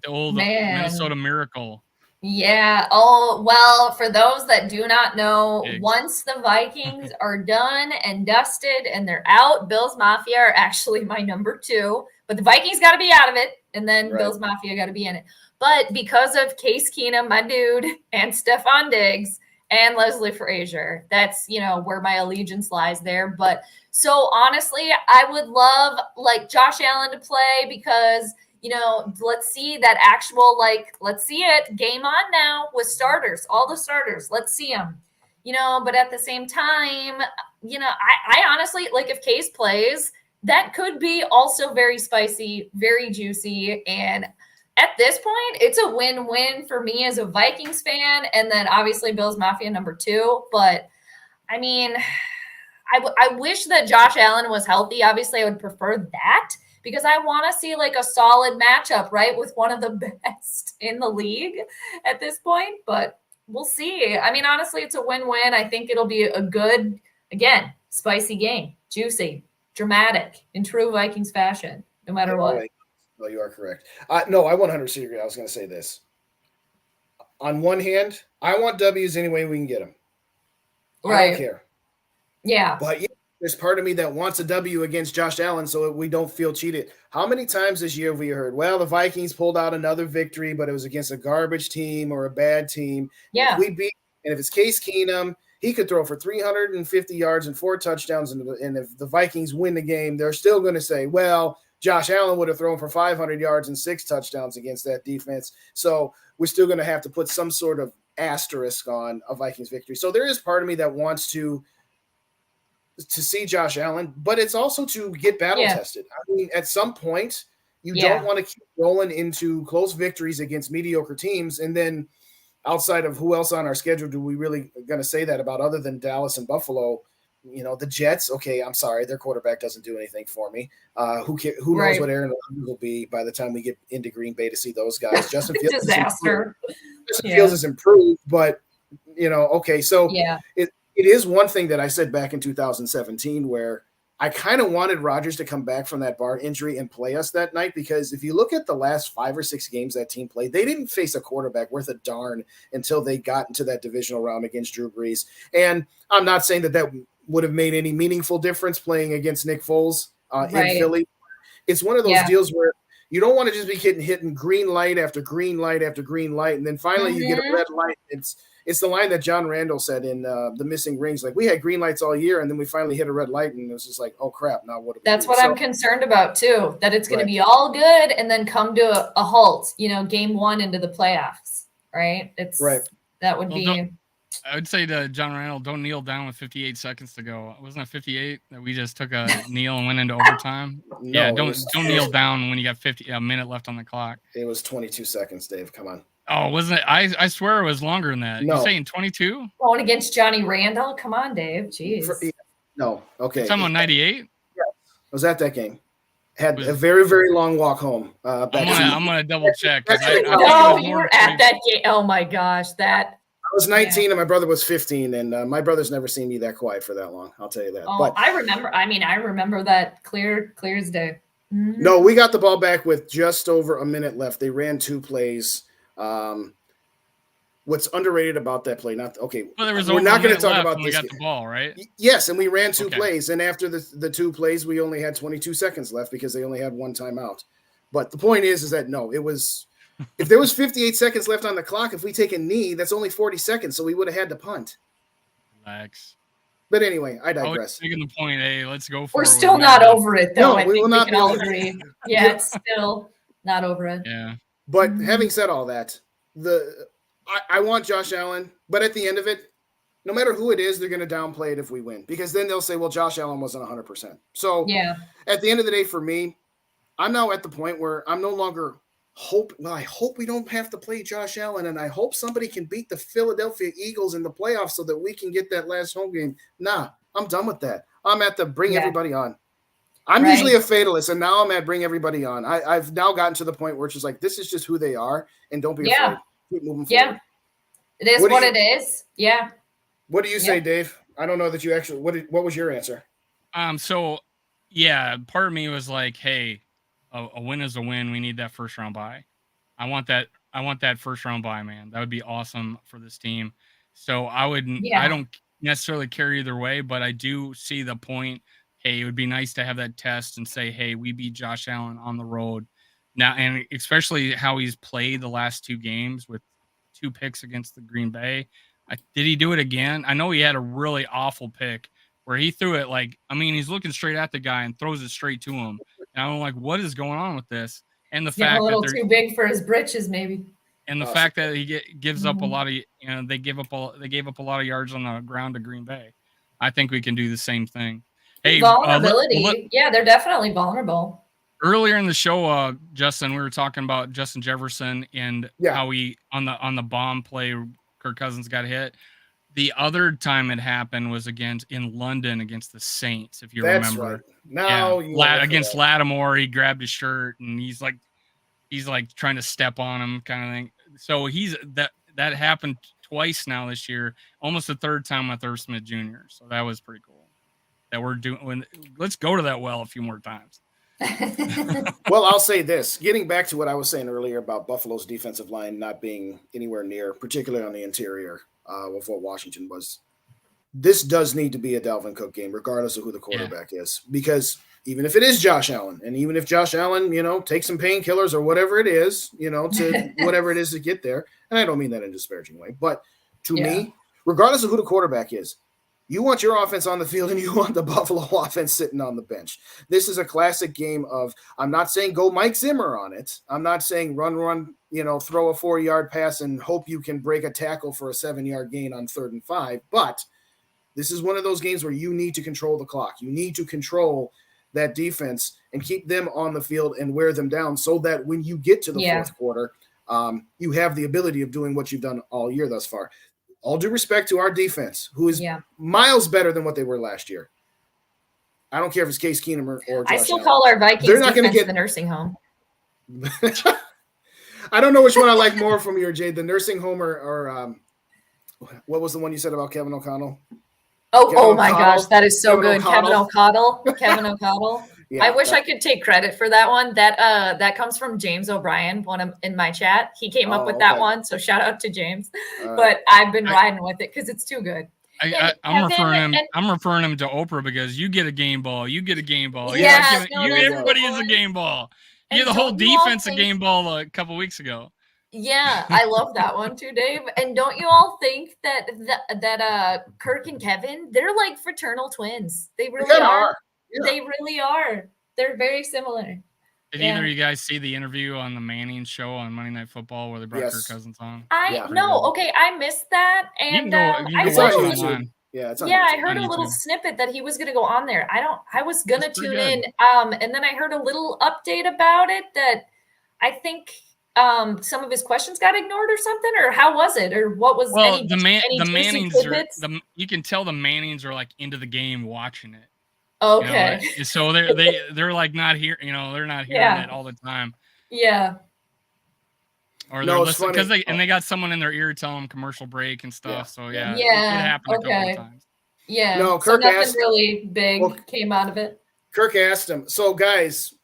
old Minnesota Miracle? Yeah. Oh, well, for those that do not know, once the Vikings are done and dusted and they're out, Bills Mafia are actually my number 2. But the Vikings got to be out of it, and then Bills Mafia got to be in it. But because of Case Keenum, my dude, and Stephon Diggs and Leslie Frazier, that's, where my allegiance lies there. But so honestly, I would love like Josh Allen to play because, let's see that actual, let's see it game on now with starters, all the starters. Let's see them, but at the same time, I honestly, like if Case plays, that could be also very spicy, very juicy. And at this point, it's a win-win for me as a Vikings fan. And then obviously Bills Mafia number 2. But I mean, I wish that Josh Allen was healthy. Obviously, I would prefer that because I want to see like a solid matchup, right, with one of the best in the league at this point. But we'll see. I mean, honestly, it's a win-win. I think it'll be a good, again, spicy game, juicy, dramatic, in true Vikings fashion, no matter what. No, you are correct. No, I 100% agree. I was going to say this. On one hand, I want W's any way we can get them. I don't care. Yeah. But there's part of me that wants a W against Josh Allen so we don't feel cheated. How many times this year have we heard, well, the Vikings pulled out another victory, but it was against a garbage team or a bad team. Yeah. If we beat, and if it's Case Keenum, he could throw for 350 yards and 4 touchdowns. And if the Vikings win the game, they're still going to say, well, Josh Allen would have thrown for 500 yards and 6 touchdowns against that defense. So we're still going to have to put some sort of asterisk on a Vikings victory. So there is part of me that wants to see Josh Allen, but it's also to get battle tested. I mean, at some point, you don't want to keep rolling into close victories against mediocre teams. And then outside of who else on our schedule do we really going to say that about other than Dallas and Buffalo? The Jets, okay, I'm sorry, their quarterback doesn't do anything for me. Who knows what Aaron will be by the time we get into Green Bay to see those guys. Justin Fields disaster. Fields is improved, but okay, so it is one thing that I said back in 2017 where I kind of wanted Rodgers to come back from that bar injury and play us that night because if you look at the last 5 or 6 games that team played, they didn't face a quarterback worth a darn until they got into that divisional round against Drew Brees. And I'm not saying that would have made any meaningful difference playing against Nick Foles in Philly. It's one of those deals where you don't want to just be hitting green light after green light after green light, and then finally you get a red light. It's the line that John Randall said in The Missing Rings. Like, we had green lights all year, and then we finally hit a red light, and it was just like, oh, crap, now what do we That's do? what I'm concerned about, too, that it's going to be all good and then come to a halt, game 1 into the playoffs, right? That would be – I would say to John Randall, don't kneel down with 58 seconds to go. Wasn't it 58 that we just took a kneel and went into overtime? No, don't kneel down when you got a minute left on the clock. It was 22 seconds, Dave. Come on. Oh, wasn't it? I swear it was longer than that. No. You're saying 22? Going against Johnny Randall? Come on, Dave. Jeez. No. Okay. You're talking about 98? Yeah. I was at that game. Had a very, very long walk home. I'm gonna double check. You were at that game. Oh my gosh, I was 19 and my brother was 15, and my brother's never seen me that quiet for that long. I'll tell you that. Oh, but I remember that clear as day. Mm-hmm. No, we got the ball back with just over a minute left. They ran 2 plays. what's underrated about that play, Well, there was we're over not a going minute to talk left about when we this. got the ball, right? Yes, and we ran 2 Okay. plays, and after the 2 plays, we only had 22 seconds left because they only had 1 timeout. But the point is that no, it was if there was 58 seconds left on the clock, if we take a knee, that's only 40 seconds, so we would have had to punt. Relax. But anyway, I I was digress. making the point, hey, let's go for We're it. still not over it, though. No, I we think will we not can be all over it. agree. Yeah, it's still not over it. Yeah. But having said all that, I want Josh Allen, but at the end of it, no matter who it is, they're going to downplay it if we win, because then they'll say, well, Josh Allen wasn't 100%. So Yeah. at the end of the day, for me, I'm now at the point where I'm no longer I hope we don't have to play Josh Allen, and I hope somebody can beat the Philadelphia Eagles in the playoffs so that we can get that last home game. Nah, I'm done with that. I'm at the bring everybody on. I'm usually a fatalist, and now I'm at bring everybody on. I've now gotten to the point where it's just like, this is just who they are, and don't be afraid. Keep moving forward. Yeah. It is what it is. Yeah. What do you say, Dave? I don't know that you actually. What was your answer? So, yeah, part of me was like, hey, a win is a win. We need that first round bye. I want that first round bye, man. That would be awesome for this team. So I don't necessarily care either way, but I do see the point. Hey, it would be nice to have that test and say, hey, we beat Josh Allen on the road now, and especially how he's played the last 2 games with 2 picks against the Green Bay. Did he do it again? I know he had a really awful pick where he threw it he's looking straight at the guy and throws it straight to him. And I'm like, what is going on with this? And the fact a little that too big for his britches, maybe. And the fact that he gives up a lot of, they gave up a lot of yards on the ground to Green Bay. I think we can do the same thing. Hey, vulnerability. They're definitely vulnerable. Earlier in the show, Justin, we were talking about Justin Jefferson and how he on the bomb play, Kirk Cousins got hit. The other time it happened was in London against the Saints, if you remember. Right. Now against Lattimore, he grabbed his shirt and he's like trying to step on him, kind of thing. So that happened twice now this year, almost the 3rd time with Irv Smith Jr. So that was pretty cool. That we're doing. Let's go to that well a few more times. Well, I'll say this. Getting back to what I was saying earlier about Buffalo's defensive line not being anywhere near, particularly on the interior of what Washington was, this does need to be a Dalvin Cook game, regardless of who the quarterback is. Because even if it is Josh Allen, and even if Josh Allen, takes some painkillers or whatever it is, to whatever it is to get there, and I don't mean that in a disparaging way, but to me, regardless of who the quarterback is, you want your offense on the field and you want the Buffalo offense sitting on the bench. This is a classic game of, I'm not saying go Mike Zimmer on it. I'm not saying run, throw a 4-yard pass and hope you can break a tackle for a 7-yard gain on 3rd and 5. But this is one of those games where you need to control the clock. You need to control that defense and keep them on the field and wear them down so that when you get to the 4th quarter, you have the ability of doing what you've done all year thus far. All due respect to our defense, who is miles better than what they were last year. I don't care if it's Case Keenum or Josh I still Allen. call our Vikings They're not going to get the nursing home. I don't know which one I like more from your Jade, the nursing home or what was the one you said about Kevin O'Connell? Oh my gosh, that is so good. Kevin O'Connell. Yeah, I wish I could take credit for that one. That comes from James O'Brien, in my chat. He came up with that one, so shout out to James. But I've been riding with it because it's too good. I'm referring him to Oprah because you get a game ball. Everybody is a game ball. You had the whole defense a game ball a couple weeks ago. Yeah, I love that one too, Dave. And don't you all think that Kirk and Kevin, they're like fraternal twins? They really are. Yeah. They really are. They're very similar. Did either of you guys see the interview on the Manning show on Monday Night Football where they brought Kirk Cousins on? I missed that, and I heard a little snippet that he was going to go on there. I was going to tune in, and then I heard a little update about it that I think some of his questions got ignored or something, or how was it, or what was the Mannings you can tell the Mannings are like into the game watching it. Okay. So they're like not here, they're not hearing it all the time. Yeah. Or they're listening because they got someone in their ear telling them commercial break and stuff. So it happened a couple of times. Yeah. No, Kirk nothing really big came out of it. Kirk asked him. So guys,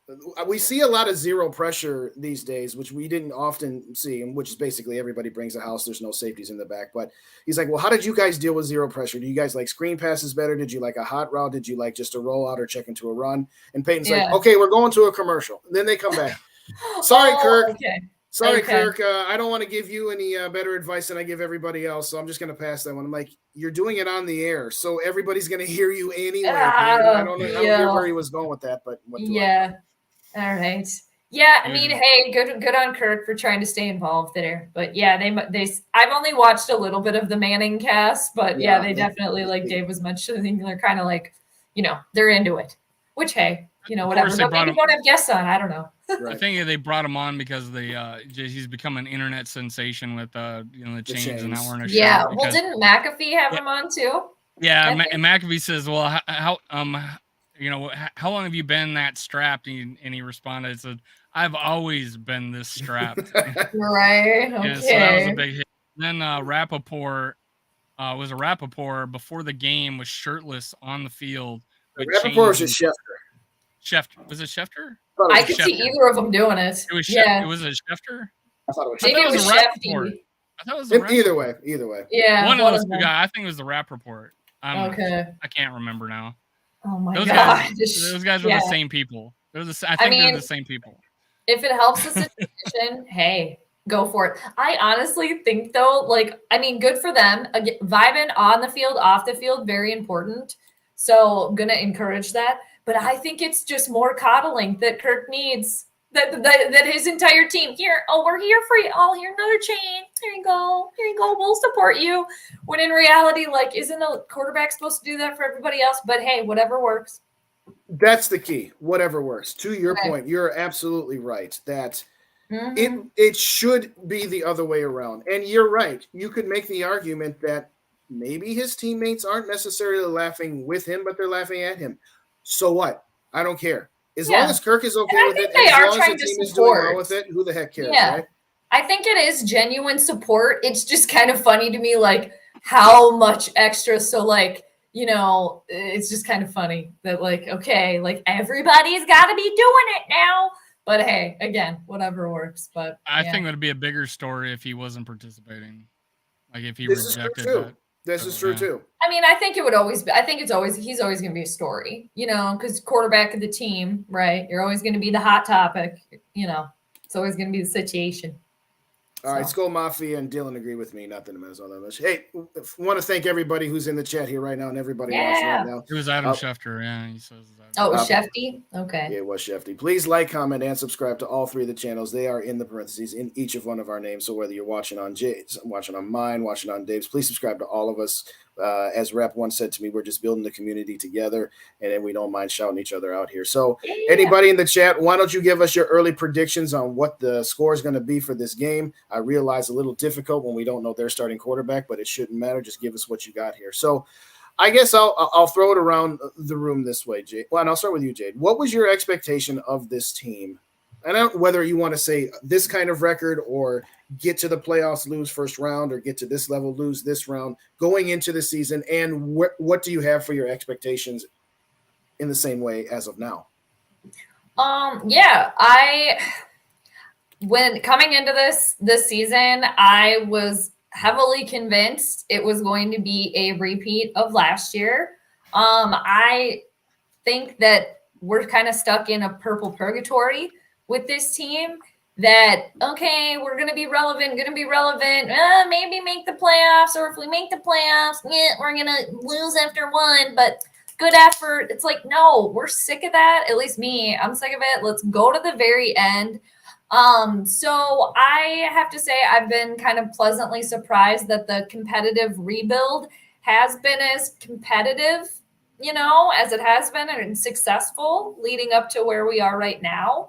we see a lot of zero pressure these days, which we didn't often see, and which is basically everybody brings a house. There's no safeties in the back. But he's like, well, how did you guys deal with zero pressure? Do you guys like screen passes better? Did you like a hot route? Did you like just a rollout or check into a run? And Peyton's like, okay, we're going to a commercial. And then they come back. Sorry, Kirk. Okay. Sorry, Kirk. I don't want to give you any better advice than I give everybody else, so I'm just going to pass that one. I'm like, you're doing it on the air, so everybody's going to hear you anyway. I don't know where he was going with that, but yeah. All right. Yeah, I mean, hey, good on Kirk for trying to stay involved there. But yeah, they I've only watched a little bit of the Manning cast, but yeah, they definitely, like Dave was mentioning, they're kind of like, they're into it. Which, hey, whatever. But maybe don't have guests on. I don't know. Right. I think they brought him on because he's become an internet sensation with the chains and not wearing a shirt. Yeah. Well, didn't McAfee have him on too? Yeah, and McAfee says, "Well, how long have you been that strapped?" And he responded, "said I've always been this strapped." Right. Okay. Yeah, so that was a big hit. Then Rappaport before the game was shirtless on the field. Rappaport was just Schefter. Was it Schefter? I could see either of them doing it. It was Schefter. Was it Schefter? I thought it was Maybe it was Shefty. I thought it was the either way. Yeah. One of those two guys. I think it was the Rap Report. Okay. I can't remember now. Oh my gosh. Those guys were the same people. They're the same people. If it helps the situation, hey, go for it. I honestly think though, good for them. Vibing on the field, off the field, very important. So gonna encourage that. But I think it's just more coddling that Kirk needs. That his entire team we're here for you. Oh, here's another chain. Here you go. We'll support you. When in reality, isn't a quarterback supposed to do that for everybody else? But hey, whatever works. That's the key. Whatever works. To your point, you're absolutely right. That it should be the other way around. And you're right. You could make the argument that maybe his teammates aren't necessarily laughing with him, but they're laughing at him. So what? I don't care. As long as Kirk is okay with it, as long as the team is doing well with it, who the heck cares, right? I think it is genuine support. It's just kind of funny to me, how much extra. So, it's just kind of funny that, everybody's got to be doing it now. But hey, again, whatever works. But I think it would be a bigger story if he wasn't participating. If he rejected that. This is true too. I mean, I think it would always be. I think he's always going to be a story, because quarterback of the team, right? You're always going to be the hot topic, It's always going to be the situation. All right, Skull Mafia and Dylan agree with me. Nothing to mess on that. Hey, want to thank everybody who's in the chat here right now and everybody watching right now. It was Adam Schefter. Yeah, he says that. Oh, it was Shefty? Okay. Yeah, it was Shefty. Please like, comment, and subscribe to all three of the channels. They are in the parentheses in each of one of our names. So whether you're watching on Jade's, watching on mine, watching on Dave's, please subscribe to all of us. As Rep once said to me, we're just building the community together, and then we don't mind shouting each other out here. So anybody in the chat, why don't you give us your early predictions on what the score is going to be for this game? I realize a little difficult when we don't know their starting quarterback, but it shouldn't matter. Just give us what you got here. So I guess I'll throw it around the room this way, Jade. Well, and I'll start with you, Jade. What was your expectation of this team? And I don't know whether you want to say this kind of record or get to the playoffs, lose first round, or get to this level, lose this round, going into the season, and what do you have for your expectations in the same way as of now? When coming into this season, I was heavily convinced it was going to be a repeat of last year. I think that we're kind of stuck in a purple purgatory with this team that, okay, we're going to be relevant, maybe make the playoffs, or if we make the playoffs, we're going to lose after one, but good effort. It's no, we're sick of that. At least me, I'm sick of it. Let's go to the very end. So I have to say I've been kind of pleasantly surprised that the competitive rebuild has been as competitive, as it has been, and successful leading up to where we are right now.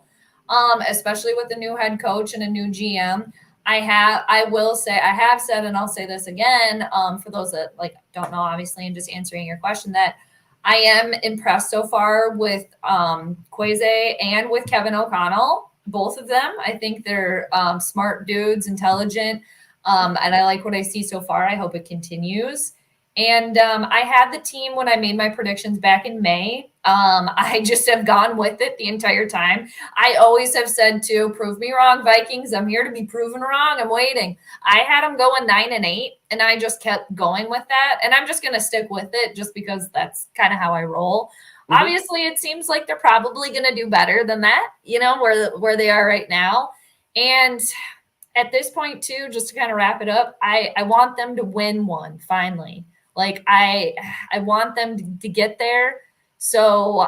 Especially with the new head coach and a new GM. I have said, and I'll say this again, for those that don't know, obviously, and just answering your question, that I am impressed so far with Kwesi and with Kevin O'Connell, both of them. I think they're smart dudes, intelligent, and I like what I see so far. I hope it continues. And I had the team when I made my predictions back in May. I just have gone with it the entire time. I always have said to prove me wrong, Vikings. I'm here to be proven wrong. I'm waiting. I had them going 9-8, and I just kept going with that. And I'm just going to stick with it just because that's kind of how I roll. Mm-hmm. Obviously, it seems like they're probably going to do better than that, where they are right now. And at this point, too, just to kind of wrap it up, I want them to win one finally. Like I want them to get there. So,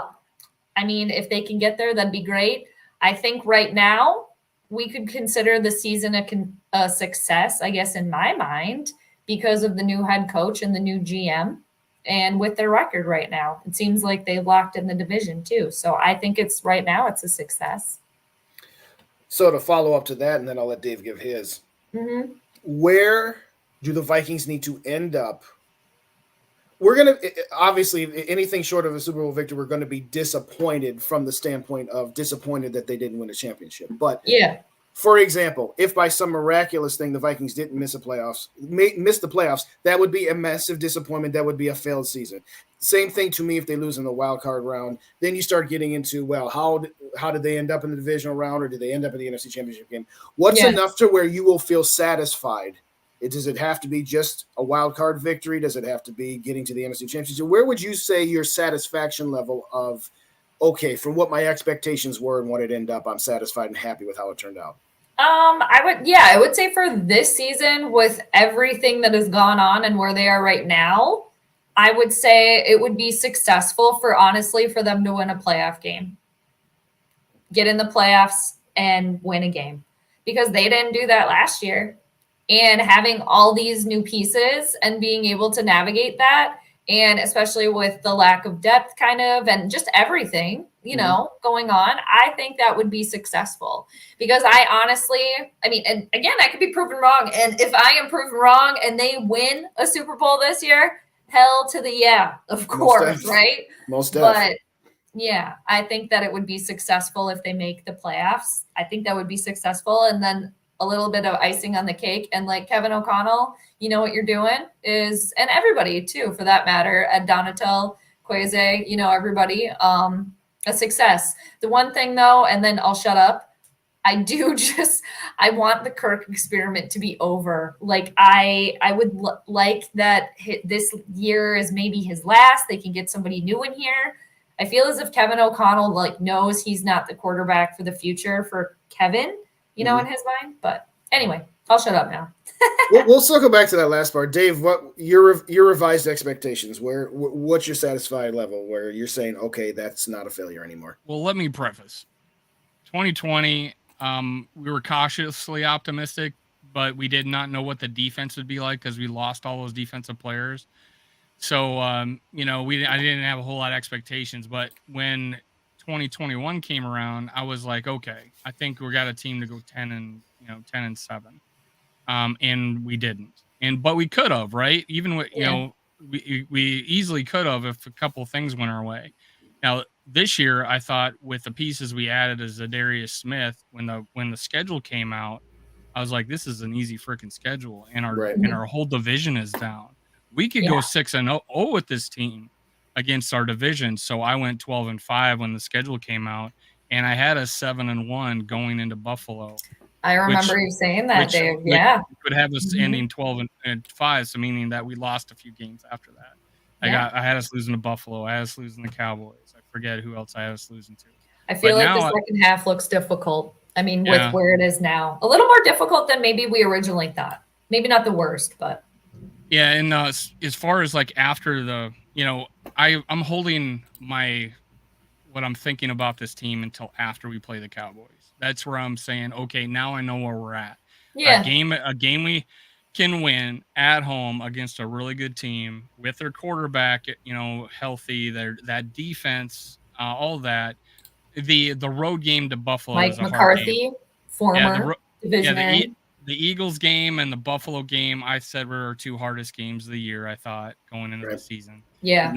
I mean, if they can get there, that'd be great. I think right now we could consider the season a success, I guess, in my mind, because of the new head coach and the new GM. And with their record right now, it seems like they locked in the division too. So I think right now it's a success. So to follow up to that, and then I'll let Dave give his. Mm-hmm. Where do the Vikings need to end up? We're going to, obviously, anything short of a Super Bowl victory, we're going to be disappointed from the standpoint of disappointed that they didn't win a championship. But, yeah, for example, if by some miraculous thing the Vikings didn't miss the playoffs, that would be a massive disappointment. That would be a failed season. Same thing to me if they lose in the wild card round. Then you start getting into, well, how did they end up in the divisional round, or did they end up in the NFC Championship game? What's enough to where you will feel satisfied? Does it have to be just a wild card victory? Does it have to be getting to the NFC Championship? Where would you say your satisfaction level of, okay, from what my expectations were and what it ended up, I'm satisfied and happy with how it turned out? I would say for this season, with everything that has gone on and where they are right now, I would say it would be successful for them to win a playoff game, get in the playoffs and win a game, because they didn't do that last year. And having all these new pieces and being able to navigate that, and especially with the lack of depth kind of, and just everything, going on, I think that would be successful, because I honestly, and again, I could be proven wrong. And if I am proven wrong and they win a Super Bowl this year, hell to the yeah, of course, right? Most definitely. But yeah, I think that it would be successful if they make the playoffs. I think that would be successful. And then a little bit of icing on the cake. And like Kevin O'Connell, you know what you're doing is, and everybody too, for that matter, Ed Donatel, Kweze, everybody, a success. The one thing though, and then I'll shut up, I want the Kirk experiment to be over. Like I would like that this year is maybe his last. They can get somebody new in here. I feel as if Kevin O'Connell knows he's not the quarterback for the future for Kevin, in his mind. But anyway, I'll shut up now. We'll circle back to that last part. Dave, what your revised expectations? What's your satisfied level where you're saying, okay, that's not a failure anymore? Well, let me preface. 2020, we were cautiously optimistic, but we did not know what the defense would be like because we lost all those defensive players. So, I didn't have a whole lot of expectations. But when 2021 came around, I was like, okay, I think we got a team to go 10-7. And we didn't. But we could have, right? Even with, we easily could have if a couple of things went our way. Now, this year, I thought with the pieces we added as Zadarius Smith, when the schedule came out, I was like, this is an easy freaking schedule, and our whole division is down. We could go 6-0 with this team against our division. So I went 12-5 when the schedule came out, and I had us 7-1 going into Buffalo. I remember you saying that, Dave. Yeah, would have us ending 12-5, so meaning that we lost a few games after that. I had us losing to Buffalo. I had us losing to Cowboys. I forget who else I had us losing to. I feel like the second half looks difficult. With where it is now, a little more difficult than maybe we originally thought. Maybe not the worst, but yeah. And as far as after the, I'm holding what I'm thinking about this team until after we play the Cowboys. That's where I'm saying, okay, now I know where we're at. Yeah. A game we can win at home against a really good team with their quarterback, healthy, that defense, all that. The road game to Buffalo Mike is a McCarthy, hard game. former divisionary. The Eagles game and the Buffalo game, I said were our two hardest games of the year, I thought, going into the season. Yeah.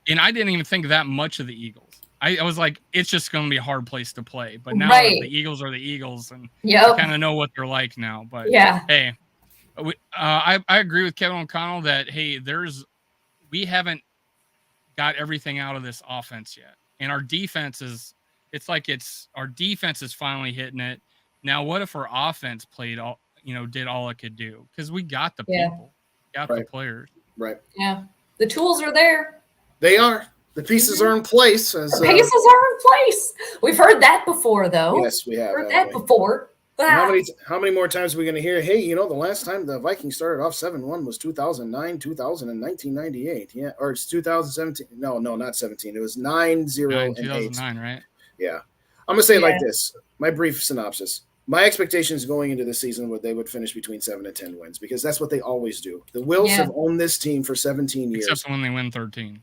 And I didn't even think that much of the Eagles. I was like, it's just going to be a hard place to play. But now the Eagles are the Eagles, and I kind of know what they're like now. But hey, I agree with Kevin O'Connell that, hey, we haven't got everything out of this offense yet. and our defense is. It's like our defense is finally hitting it. Now, what if our offense played all, did all it could do? Because we got the people, got the players. Right. Yeah. The tools are there. They are. The pieces are in place. The pieces are in place. We've heard that before, though. Yes, we have. Heard that before. How many more times are we going to hear, hey, the last time the Vikings started off 7-1 was 2009, 2000, and 1998. Yeah, or it's 2017. No, not 17. It was 9-0 and 2009, right? Yeah. I'm going to say it like this. My brief synopsis. My expectations going into the season were they would finish between 7 and 10 wins because that's what they always do. The Wills have owned this team for 17 years. Except when they win 13.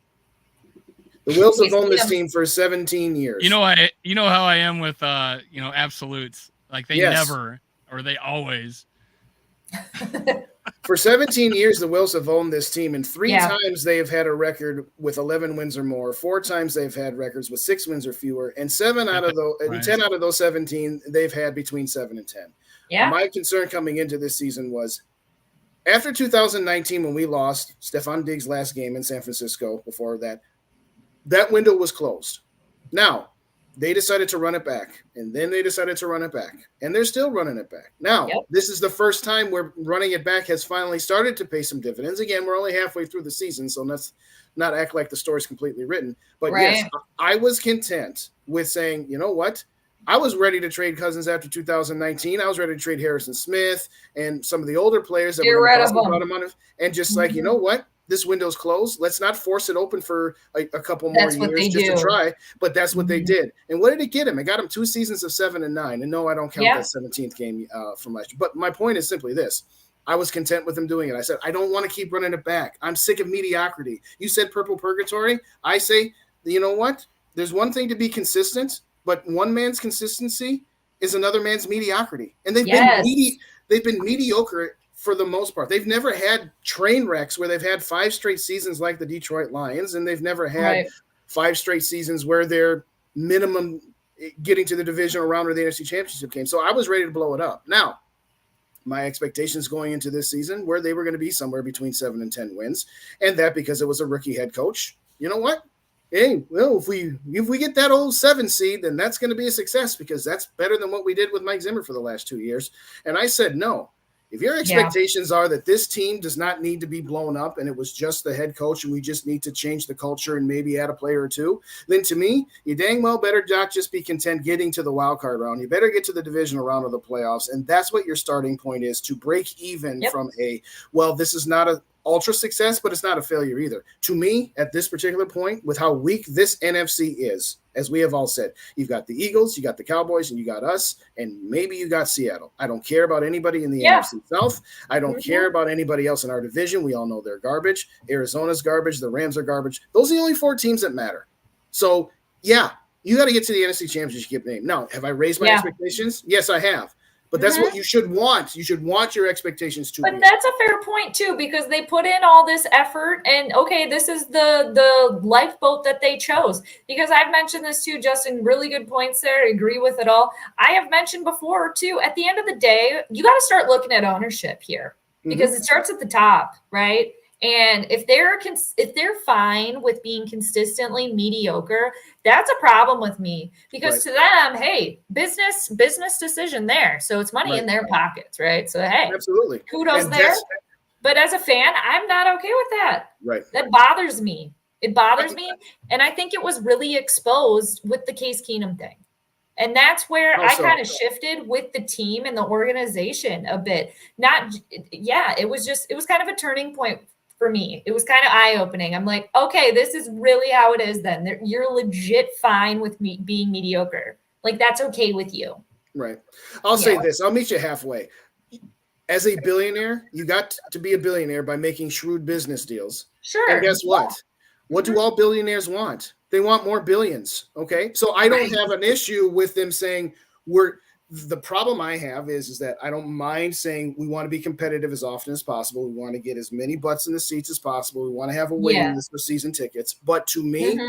The Wills have owned this team for 17 years. You know how I am with absolutes. Like they never or they always. For 17 years, the Wills have owned this team, and 3 times they have had a record with 11 wins or more. 4 times they've had records with 6 wins or fewer, and 10 out of those 17 they've had between 7 and 10. Yeah. My concern coming into this season was after 2019 when we lost Stephon Diggs' last game in San Francisco. Before that window was closed. Now they decided to run it back, and then they decided to run it back, and they're still running it back. Now, this is the first time where running it back has finally started to pay some dividends. Again, we're only halfway through the season, so let's not act like the story's completely written. But yes, I was content with saying, you know what? I was ready to trade Cousins after 2019. I was ready to trade Harrison Smith and some of the older players that were going to and just like, you know what? This window's closed. Let's not force it open for a couple more years just to try. But that's what they did. And what did it get him? It got him 2 seasons of 7 and 9. And no, I don't count that 17th game from last year. But my point is simply this. I was content with him doing it. I said, I don't want to keep running it back. I'm sick of mediocrity. You said purple purgatory. I say, you know what? There's one thing to be consistent, but one man's consistency is another man's mediocrity. And they've been mediocre for the most part. They've never had train wrecks where they've had 5 straight seasons like the Detroit Lions, and they've never had 5 straight seasons where they're minimum getting to the divisional round or the NFC Championship game. So I was ready to blow it up. Now, my expectations going into this season were they were going to be somewhere between 7 and 10 wins, and that because it was a rookie head coach. You know what? Hey, well, if we get that old 7 seed, then that's going to be a success because that's better than what we did with Mike Zimmer for the last 2 years. And I said no. If your expectations are that this team does not need to be blown up and it was just the head coach and we just need to change the culture and maybe add a player or two, then to me, you dang well better not just be content getting to the wild card round. You better get to the divisional round of the playoffs. And that's what your starting point is to break even from this is not a ultra success, but it's not a failure either. To me, at this particular point, with how weak this NFC is, as we have all said, you've got the Eagles, you got the Cowboys, and you got us, and maybe you got Seattle. I don't care about anybody in the NFC South. I don't care about anybody else in our division. We all know they're garbage. Arizona's garbage. The Rams are garbage. Those are the only 4 teams that matter. So, you got to get to the NFC Championship game. Now, have I raised my expectations? Yes, I have. But that's what you should want. You should want your expectations to be. But that's a fair point, too, because they put in all this effort. And, this is the lifeboat that they chose. Because I've mentioned this, too, Justin, really good points there. I agree with it all. I have mentioned before, too, at the end of the day, you got to start looking at ownership here. Because it starts at the top, right? And if they're fine with being consistently mediocre, that's a problem with me because to them, hey, business decision there. So it's money in their pockets, right? So, hey, absolutely. Kudos there. But as a fan, I'm not okay with that. Right. That bothers me. It bothers me. And I think it was really exposed with the Case Keenum thing. And that's where I kind of shifted with the team and the organization a bit. It was kind of a turning point for me. It was kind of eye-opening. I'm like, okay, this is really how it is then. You're legit fine with me being mediocre. Like, that's okay with you. Right. I'll say this. I'll meet you halfway. As a billionaire, you got to be a billionaire by making shrewd business deals. Sure. And guess what? What do all billionaires want? They want more billions. Okay. So I don't have an issue with them saying the problem I have is that I don't mind saying we want to be competitive as often as possible. We want to get as many butts in the seats as possible. We want to have a waiting list for season tickets. But to me,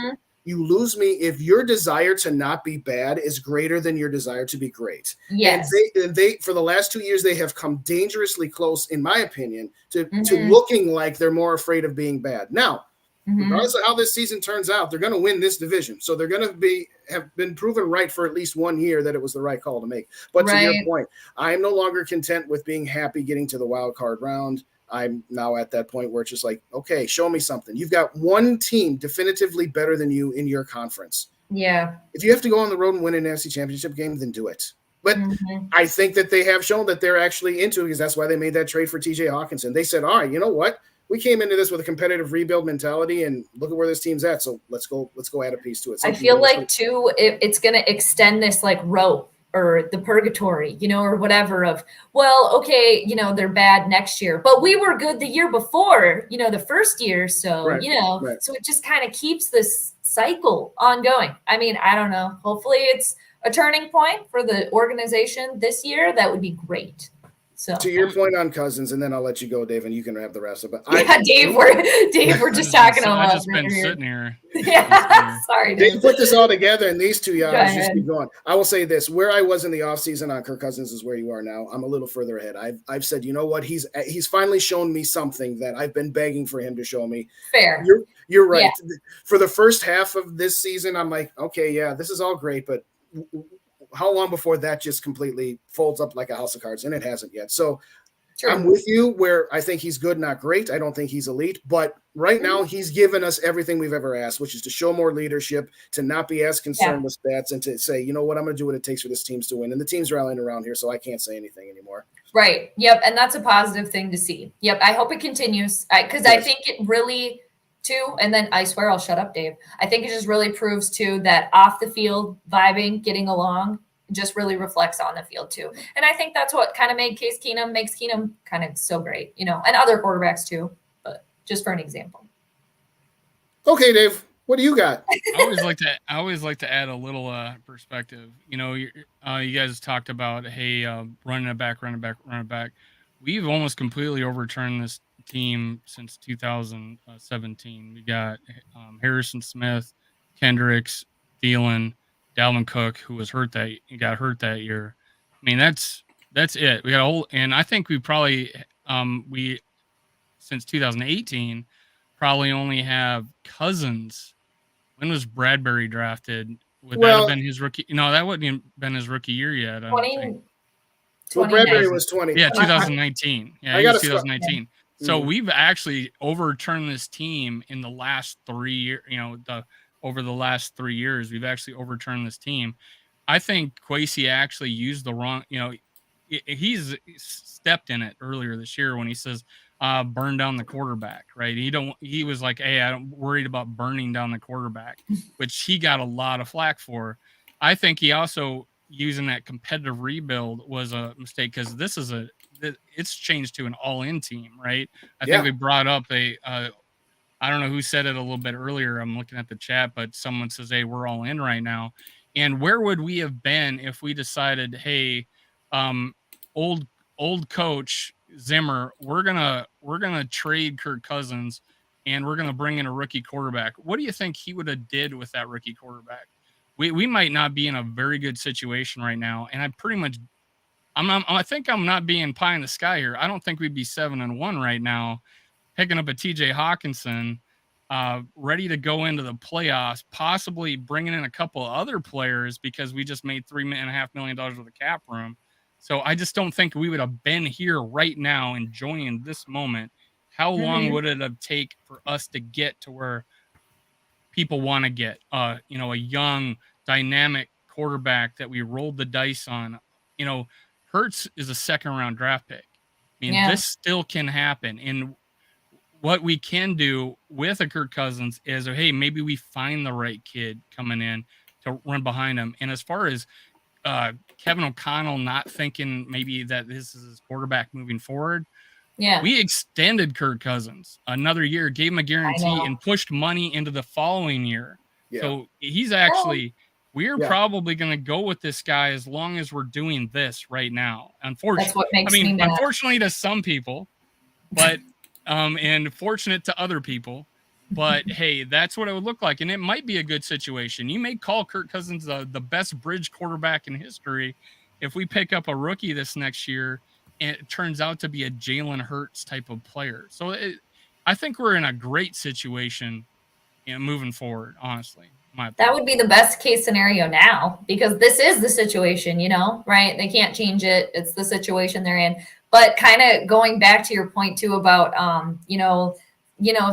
you lose me if your desire to not be bad is greater than your desire to be great. Yes. And they for the last 2 years, they have come dangerously close, in my opinion, to looking like they're more afraid of being bad. Now, Regardless of how this season turns out, they're going to win this division. So they're going to have been proven right for at least 1 year that it was the right call to make. But to your point, I am no longer content with being happy getting to the wild card round. I'm now at that point where it's just like, okay, show me something. You've got one team definitively better than you in your conference. Yeah. If you have to go on the road and win an NFC Championship game, then do it. But I think that they have shown that they're actually into it, because that's why they made that trade for TJ Hawkinson. They said, all right, you know what? We came into this with a competitive rebuild mentality, and look at where this team's at. So let's go add a piece to it. I feel like too, it's going to extend this like rope or the purgatory, or whatever of, well, okay, they're bad next year, but we were good the year before, the first year. So, so it just kind of keeps this cycle ongoing. I mean, I don't know. Hopefully it's a turning point for the organization this year. That would be great. So to your point on Cousins, and then I'll let you go, Dave, and you can have the rest of it. Dave, we're just talking about. I've just been sitting here. Yeah, sorry, Dave. Put this all together, and these two guys just keep going. I will say this: where I was in the offseason on Kirk Cousins is where you are now. I'm a little further ahead. I've said, you know what? He's finally shown me something that I've been begging for him to show me. Fair. You're right. Yeah. For the first half of this season, I'm like, okay, yeah, this is all great, but how long before that just completely folds up like a house of cards? And it hasn't yet. So I'm with you where I think he's good, not great. I don't think he's elite, but right now he's given us everything we've ever asked, which is to show more leadership, to not be as concerned with stats, and to say, you know what, I'm going to do what it takes for this team to win. And the team's rallying around here, so I can't say anything anymore. Right. Yep. And that's a positive thing to see. Yep. I hope it continues, because I think it really too, and then I swear I'll shut up, Dave. I think it just really proves too that off the field vibing, getting along, just really reflects on the field too. And I think that's what kind of makes Keenum kind of so great, and other quarterbacks too, but just for an example. Okay, Dave, what do you got? I always like to add a little perspective. You guys talked about, hey, running it back. We've almost completely overturned this team since 2017. We got Harrison Smith, Kendricks, Thielen, Dalvin Cook, who was got hurt that year. I mean, that's it. We got and I think we probably since 2018 probably only have Cousins. When was Bradbury drafted? Would that have been his rookie? No, that wouldn't have been his rookie year yet. I don't think. Well, Bradbury was 20. Yeah, 2019. Yeah, he was 2019. So we've actually overturned this team in the last 3 years. Over the last 3 years, we've actually overturned this team. I think Kwesi actually used the wrong. He's stepped in it earlier this year when he says, "Burn down the quarterback." Right? He was like, "Hey, I'm worried about burning down the quarterback," which he got a lot of flack for. I think he also using that competitive rebuild was a mistake, because it's changed to an all-in team, right? I think we brought up I don't know who said it a little bit earlier. I'm looking at the chat, but someone says, hey, we're all in right now. And where would we have been if we decided, hey, old coach Zimmer, we're gonna trade Kirk Cousins and we're gonna bring in a rookie quarterback? What do you think he would have did with that rookie quarterback? We might not be in a very good situation right now. And I think I'm not being pie in the sky here. I don't think we'd be 7-1 right now, picking up a TJ Hawkinson, ready to go into the playoffs, possibly bringing in a couple of other players, because we just made $3.5 million worth of cap room. So I just don't think we would have been here right now enjoying this moment. How long would it have taken for us to get to where people want to get, a young, dynamic quarterback that we rolled the dice on? Hurts is a second-round draft pick. I mean, this still can happen. And what we can do with a Kirk Cousins is, hey, maybe we find the right kid coming in to run behind him. And as far as Kevin O'Connell not thinking maybe that this is his quarterback moving forward, we extended Kirk Cousins another year, gave him a guarantee, and pushed money into the following year. Yeah. So he's actually, we're probably going to go with this guy as long as we're doing this right now. Unfortunately, that's what makes me mad. Unfortunately to some people, but and fortunate to other people. But hey, that's what it would look like, and it might be a good situation. You may call Kirk Cousins the best bridge quarterback in history if we pick up a rookie this next year and it turns out to be a Jalen Hurts type of player. So I think we're in a great situation moving forward. Honestly, that would be the best case scenario now, because this is the situation, right? They can't change it. It's the situation they're in. But kind of going back to your point too about,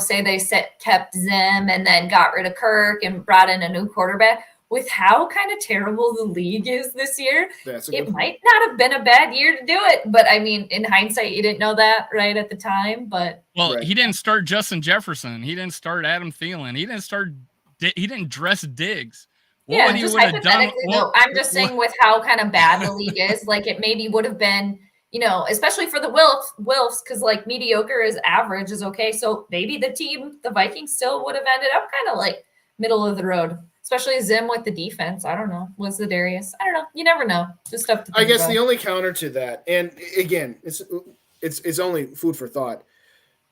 say they kept Zim and then got rid of Kirk and brought in a new quarterback. With how kind of terrible the league is this year, it might not have been a bad year to do it. But I mean, in hindsight, you didn't know that right at the time. But he didn't start Justin Jefferson. He didn't start Adam Thielen. He didn't dress Diggs. What just hypothetically, though, I'm just saying with how kind of bad the league is, like it maybe would have been, especially for the Wilfs, because like mediocre is average is okay. So maybe the Vikings still would have ended up kind of like middle of the road. Especially Zim with the defense. I don't know. Was the Darius? I don't know. You never know. Just stuff to think I guess about. The only counter to that, and again, it's only food for thought.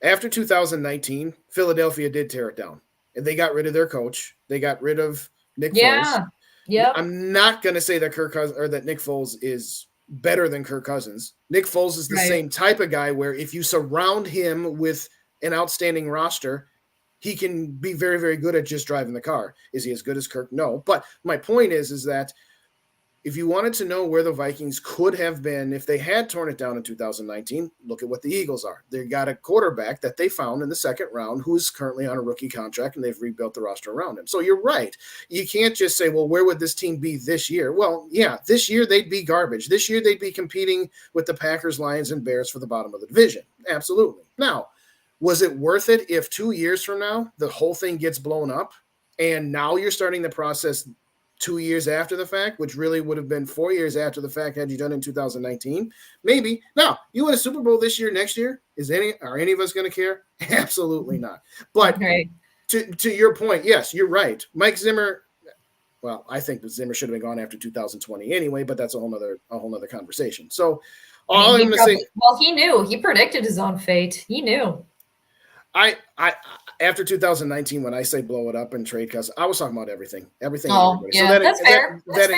After 2019, Philadelphia did tear it down. And they got rid of their coach. They got rid of Nick Foles. Yeah. I'm not going to say that that Nick Foles is better than Kirk Cousins. Nick Foles is the same type of guy where if you surround him with an outstanding roster, he can be very, very good at just driving the car. Is he as good as Kirk? No. But my point is that if you wanted to know where the Vikings could have been if they had torn it down in 2019, look at what the Eagles are. They got a quarterback that they found in the second round who's currently on a rookie contract, and they've rebuilt the roster around him. So you're right. You can't just say, well, where would this team be this year? Well, yeah, this year they'd be garbage. This year they'd be competing with the Packers, Lions, and Bears for the bottom of the division. Absolutely. Now, was it worth it if 2 years from now the whole thing gets blown up and now you're starting the process 2 years after the fact, which really would have been 4 years after the fact had you done it in 2019? Maybe. Now, you win a Super Bowl this year, next year, are any of us going to care? Absolutely not. But to your point, yes, you're right. Mike Zimmer, well, I think that Zimmer should have been gone after 2020 anyway, but that's a whole nother conversation. So all I'm going to say, well, he knew. He predicted his own fate. He knew. I after 2019, when I say blow it up and trade Cousins, I was talking about everything. Oh, yeah, so that's fair. That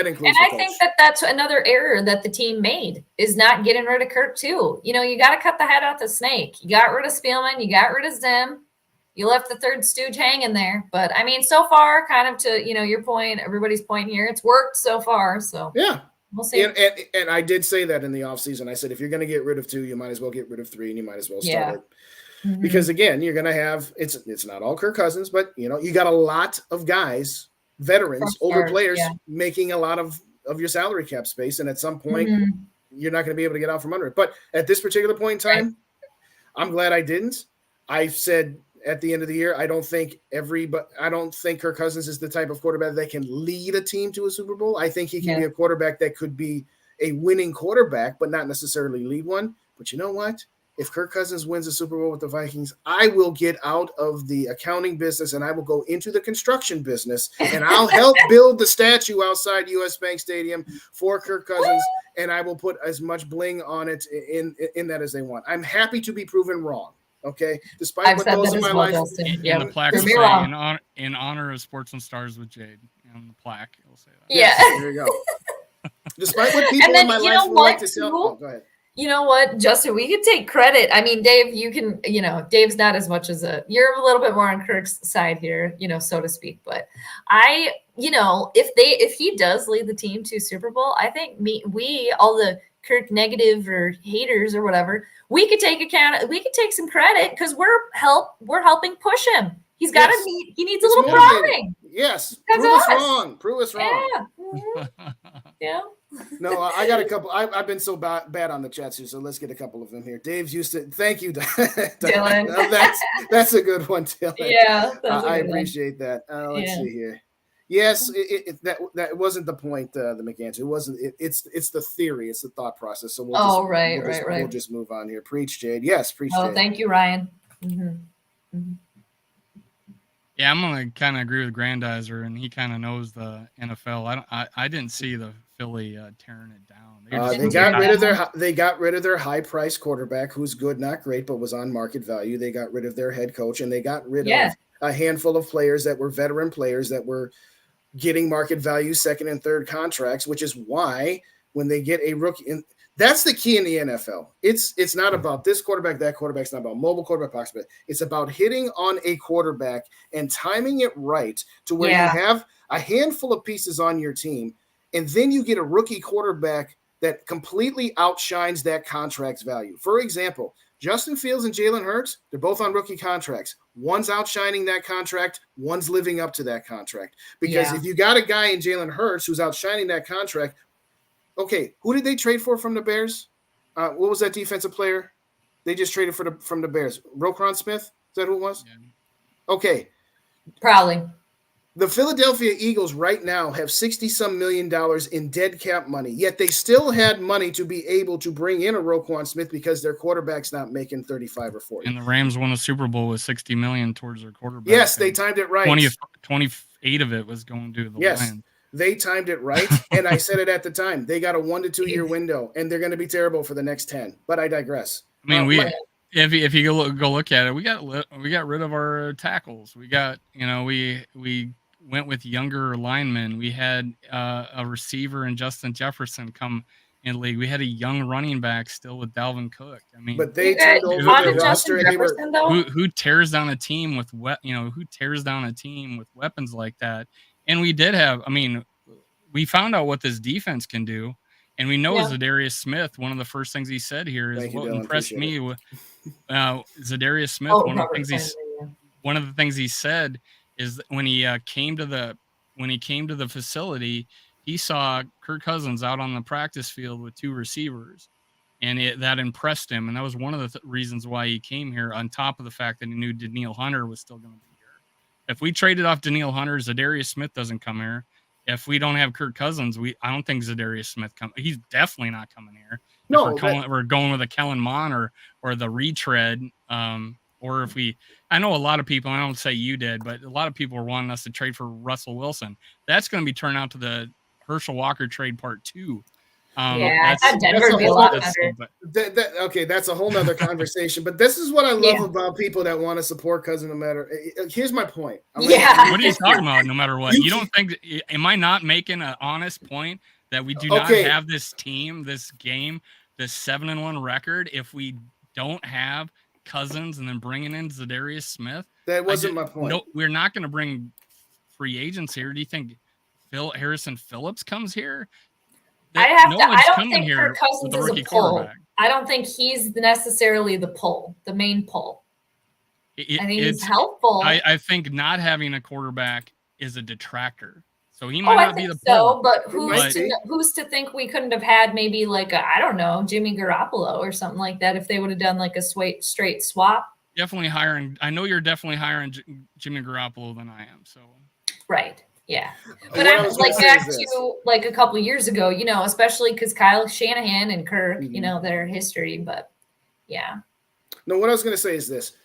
includes. And I think that's another error that the team made is not getting rid of Kirk too. You got to cut the head out the snake. You got rid of Spielman. You got rid of Zim. You left the third stooge hanging there. But I mean, so far, kind of to your point, everybody's point here, it's worked so far. So yeah. We'll see. And I did say that in the offseason. I said, if you're going to get rid of 2, you might as well get rid of 3, and you might as well start it. Mm-hmm. Because again, you're going to have it's not all Kirk Cousins, but you got a lot of guys, veterans, older players making a lot of your salary cap space, and at some point you're not going to be able to get out from under it. But at this particular point in time, I'm glad I didn't. I said at the end of the year, I don't think Kirk Cousins is the type of quarterback that can lead a team to a Super Bowl. I think he can be a quarterback that could be a winning quarterback, but not necessarily lead one. But you know what? If Kirk Cousins wins a Super Bowl with the Vikings, I will get out of the accounting business and I will go into the construction business, and I'll help build the statue outside US Bank Stadium for Kirk Cousins, and I will put as much bling on it in that as they want. I'm happy to be proven wrong. Okay, despite what goes in my life, in the plaque in honor of Sports and Stars with Jade, on the plaque, it'll say that. Yeah, there you go. Despite what people in my life would like to tell. Oh, go ahead. You know what, Justin, we could take credit. I mean, Dave, you can, Dave's not as much as you're a little bit more on Kirk's side here, so to speak. But if he does lead the team to Super Bowl, I think we, all the Kirk negative or haters or whatever, we could take some credit because we're helping push him. He's got he needs a little prodding. Yes. Prove us wrong. Yeah. Mm-hmm. Yeah. No, I got a couple. I've been so bad on the chats here, so let's get a couple of them here. Dave's used to. Thank you, Dylan. That's a good one, Dylan. Yeah, I appreciate that. Let's see here. Yes, that wasn't the point. The McAnswer. It wasn't. It's the theory. It's the thought process. So we'll just move on here. Preach, Jade. Yes, preach. Oh, Jade. thank you, Ryan. Mm-hmm. Mm-hmm. Yeah, I'm gonna kind of agree with Grandizer, and he kind of knows the NFL. I didn't see the Philly tearing it down. They got rid of their high price quarterback, who's good, not great, but was on market value. They got rid of their head coach, and they got rid of a handful of players that were veteran players that were getting market value second and third contracts, which is why when they get a rookie, and That's the key in the NFL. It's not about this quarterback, that quarterback. It's not about mobile quarterback prospect. It's about hitting on a quarterback and timing it right to where you have a handful of pieces on your team, and then you get a rookie quarterback that completely outshines that contract's value. For example, Justin Fields and Jalen Hurts, they're both on rookie contracts. One's outshining that contract. One's living up to that contract. Because if you got a guy in Jalen Hurts who's outshining that contract, okay, who did they trade for from the Bears? What was that defensive player? They just traded from the Bears. Roquan Smith? Is that who it was? Yeah. Okay. Probably. The Philadelphia Eagles right now have $60-some million in dead cap money, yet they still had money to be able to bring in a Roquan Smith because their quarterback's not making 35 or 40. And the Rams won a Super Bowl with $60 million towards their quarterback. Yes, they timed it right. 28 of it was going to the Lions. They timed it right, and I said it at the time. They got a 1 to 2 year window, and they're going to be terrible for the next 10. But I digress. I mean, if you go look at it, we got rid of our tackles. We got we went with younger linemen. We had a receiver in Justin Jefferson come in the league. We had a young running back still with Dalvin Cook. I mean, but they turned over their roster. Who tears down a team with who tears down a team with weapons like that? And we did have. I mean, we found out what this defense can do, and we know Zadarius Smith. One of the first things he said here is what impressed me with Zadarius Smith. One of the things he said is that when he came to the facility, he saw Kirk Cousins out on the practice field with 2 receivers, and that impressed him. And that was one of the reasons why he came here, on top of the fact that he knew Danielle Hunter was still going to be here. If we traded off Danielle Hunter, Zadarius Smith doesn't come here. If we don't have Kirk Cousins, I don't think Zadarius Smith comes. He's definitely not coming here. No, we're going with a Kellen Mond or the retread. Or if I know a lot of people, I don't say you did, but a lot of people were wanting us to trade for Russell Wilson. That's going to be turned out to the Herschel Walker trade part 2. I thought Denver would be a lot better. Okay, that's a whole nother conversation. But this is what I love about people that want to support Cousin no matter. Here's my point. What are you talking about? No matter what, you don't think? Am I not making an honest point that we do not have this team, this game, this 7-1 record if we don't have Cousins and then bringing in Zadarius Smith? That wasn't my point. No, we're not going to bring free agents here. Do you think Harrison Phillips comes here? I don't think Kirk Cousins is a pull. I don't think he's necessarily the main pull. I think he's helpful. I think not having a quarterback is a detractor. So he might not be the pull. But who's to think we couldn't have had maybe like Jimmy Garoppolo or something like that if they would have done like a straight swap? Definitely hiring. I know you're definitely hiring Jimmy Garoppolo than I am. So right. Yeah. But I'm like back to like a couple years ago, especially because Kyle Shanahan and Kirk, their history. But yeah. No, what I was going to say is this.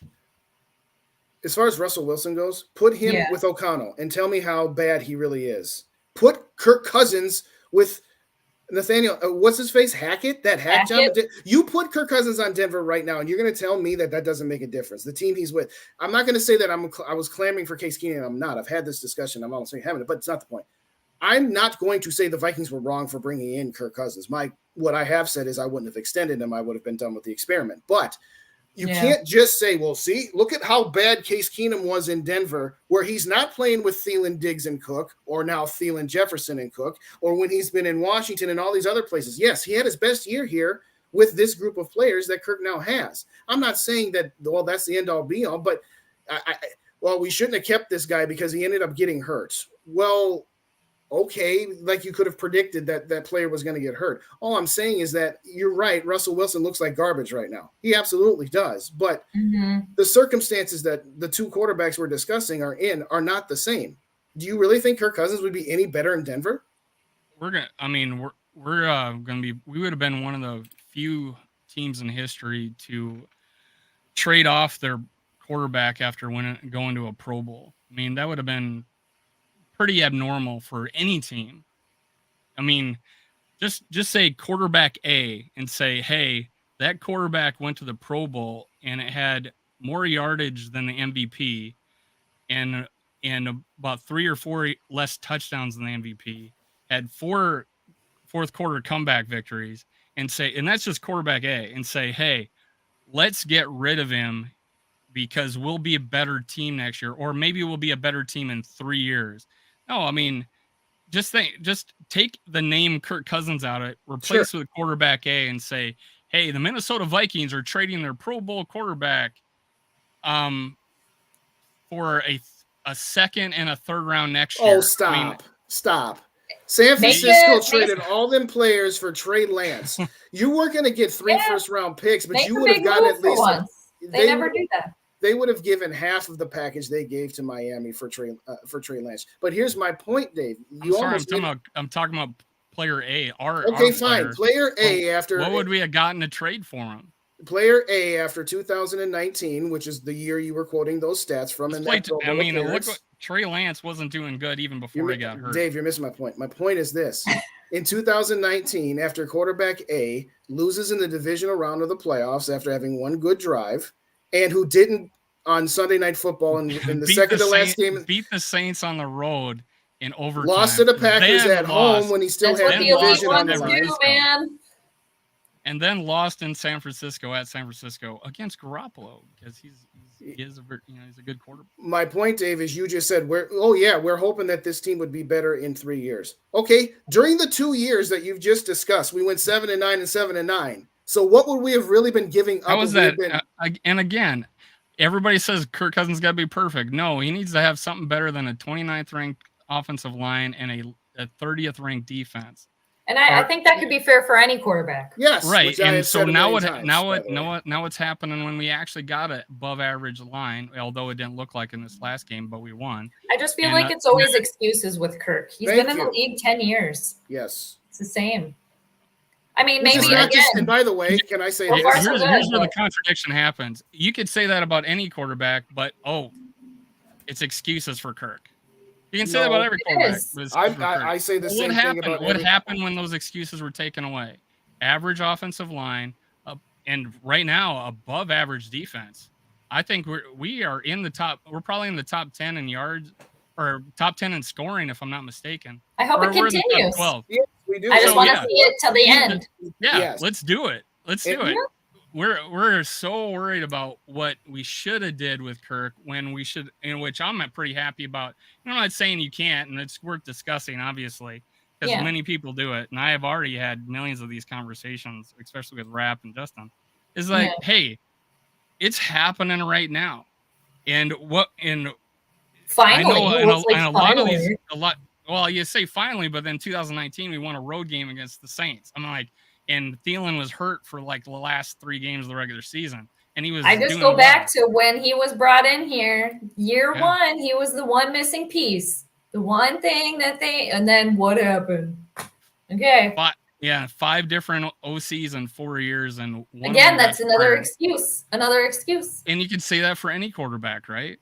As far as Russell Wilson goes, put him with O'Connell and tell me how bad he really is. Put Kirk Cousins with Nathaniel, what's his face? Hackett? That hack job? You put Kirk Cousins on Denver right now, and you're going to tell me that doesn't make a difference. The team he's with. I'm not going to say that I was clamoring for Case Keenum. I'm not. I've had this discussion. I'm not saying having it, but it's not the point. I'm not going to say the Vikings were wrong for bringing in Kirk Cousins. What I have said is I wouldn't have extended him. I would have been done with the experiment. But you can't just say, well, see, look at how bad Case Keenum was in Denver, where he's not playing with Thielen, Diggs, and Cook, or now Thielen, Jefferson, and Cook, or when he's been in Washington and all these other places. Yes, he had his best year here with this group of players that Kirk now has. I'm not saying that, well, that's the end-all, be-all, but, we shouldn't have kept this guy because he ended up getting hurt. Well, okay, like you could have predicted that player was going to get hurt. All I'm saying is that you're right. Russell Wilson looks like garbage right now. He absolutely does. But the circumstances that the 2 quarterbacks we're discussing are not the same. Do you really think Kirk Cousins would be any better in Denver? We would have been one of the few teams in history to trade off their quarterback after going to a Pro Bowl. I mean, that would have been pretty abnormal for any team. I mean, just say quarterback A and say, hey, that quarterback went to the Pro Bowl and it had more yardage than the MVP and about 3 or 4 less touchdowns than the MVP, had 4 fourth quarter comeback victories, and say, and that's just quarterback A, and say, hey, let's get rid of him because we'll be a better team next year, or maybe we'll be a better team in 3 years. No, I mean, just take the name Kirk Cousins out of it, replace with quarterback A, and say, hey, the Minnesota Vikings are trading their Pro Bowl quarterback for a second and a third round next year. Oh, stop. San Francisco traded all them players for Trey Lance. You weren't going to get 3 first-round picks, but you would have gotten at least they never do that. They would have given half of the package they gave to Miami for Trey Lance. But here's my point, Dave. I'm talking about player A. Fine. Player A after what would we have gotten to trade for him? Player A after 2019, which is the year you were quoting those stats from. Look what Trey Lance wasn't doing good even before he got hurt. Dave, you're missing my point. My point is this. In 2019, after quarterback A loses in the divisional round of the playoffs after having one good drive, and who didn't on Sunday Night Football in the second to last game. Beat the Saints on the road in overtime. Lost to the Packers at home when he still had the division on the line. And then lost in San Francisco against Garoppolo because he's a good quarterback. My point, Dave, is you just said we're hoping that this team would be better in 3 years. Okay, during the 2 years that you've just discussed, we went 7-9 and 7-9. So what would we have really been giving up? How was that? And again, everybody says Kirk Cousins got to be perfect. No, he needs to have something better than a 29th ranked offensive line and a 30th ranked defense. And I think that could be fair for any quarterback. Yes, right. And so now what's happening when we actually got an above average line, although it didn't look like in this last game, but we won. I just feel like it's always excuses with Kirk. He's been in the league 10 years. Yes. It's the same. I mean, maybe and by the way, can I say this? Here's where the contradiction happens. You could say that about any quarterback, but it's excuses for Kirk. You can say that about every quarterback. I say the same thing about what happened when those excuses were taken away? Average offensive line, and right now above average defense. I think we are in the top. We're probably in the top 10 in yards or top 10 in scoring, if I'm not mistaken. I hope it continues. Yes, we do. I just want to see it till the end. Yeah, yes. Let's do it. Let's do it. We're so worried about what we should have did with Kirk when we should, in which I'm pretty happy about. I'm not saying you can't, and it's worth discussing, obviously, because many people do it, and I have already had millions of these conversations, especially with Rap and Justin. Is like, hey, it's happening right now, and finally, I know, and a lot. Well, you say finally, but then 2019 we won a road game against the Saints. I'm like. And Thielen was hurt for like the last 3 games of the regular season. And he was. I just go back to when he was brought in here. Year 1, he was the one missing piece. The one thing and then what happened? Okay. 5 different OCs in 4 years. And again, that's another excuse. Another excuse. And you could say that for any quarterback, right?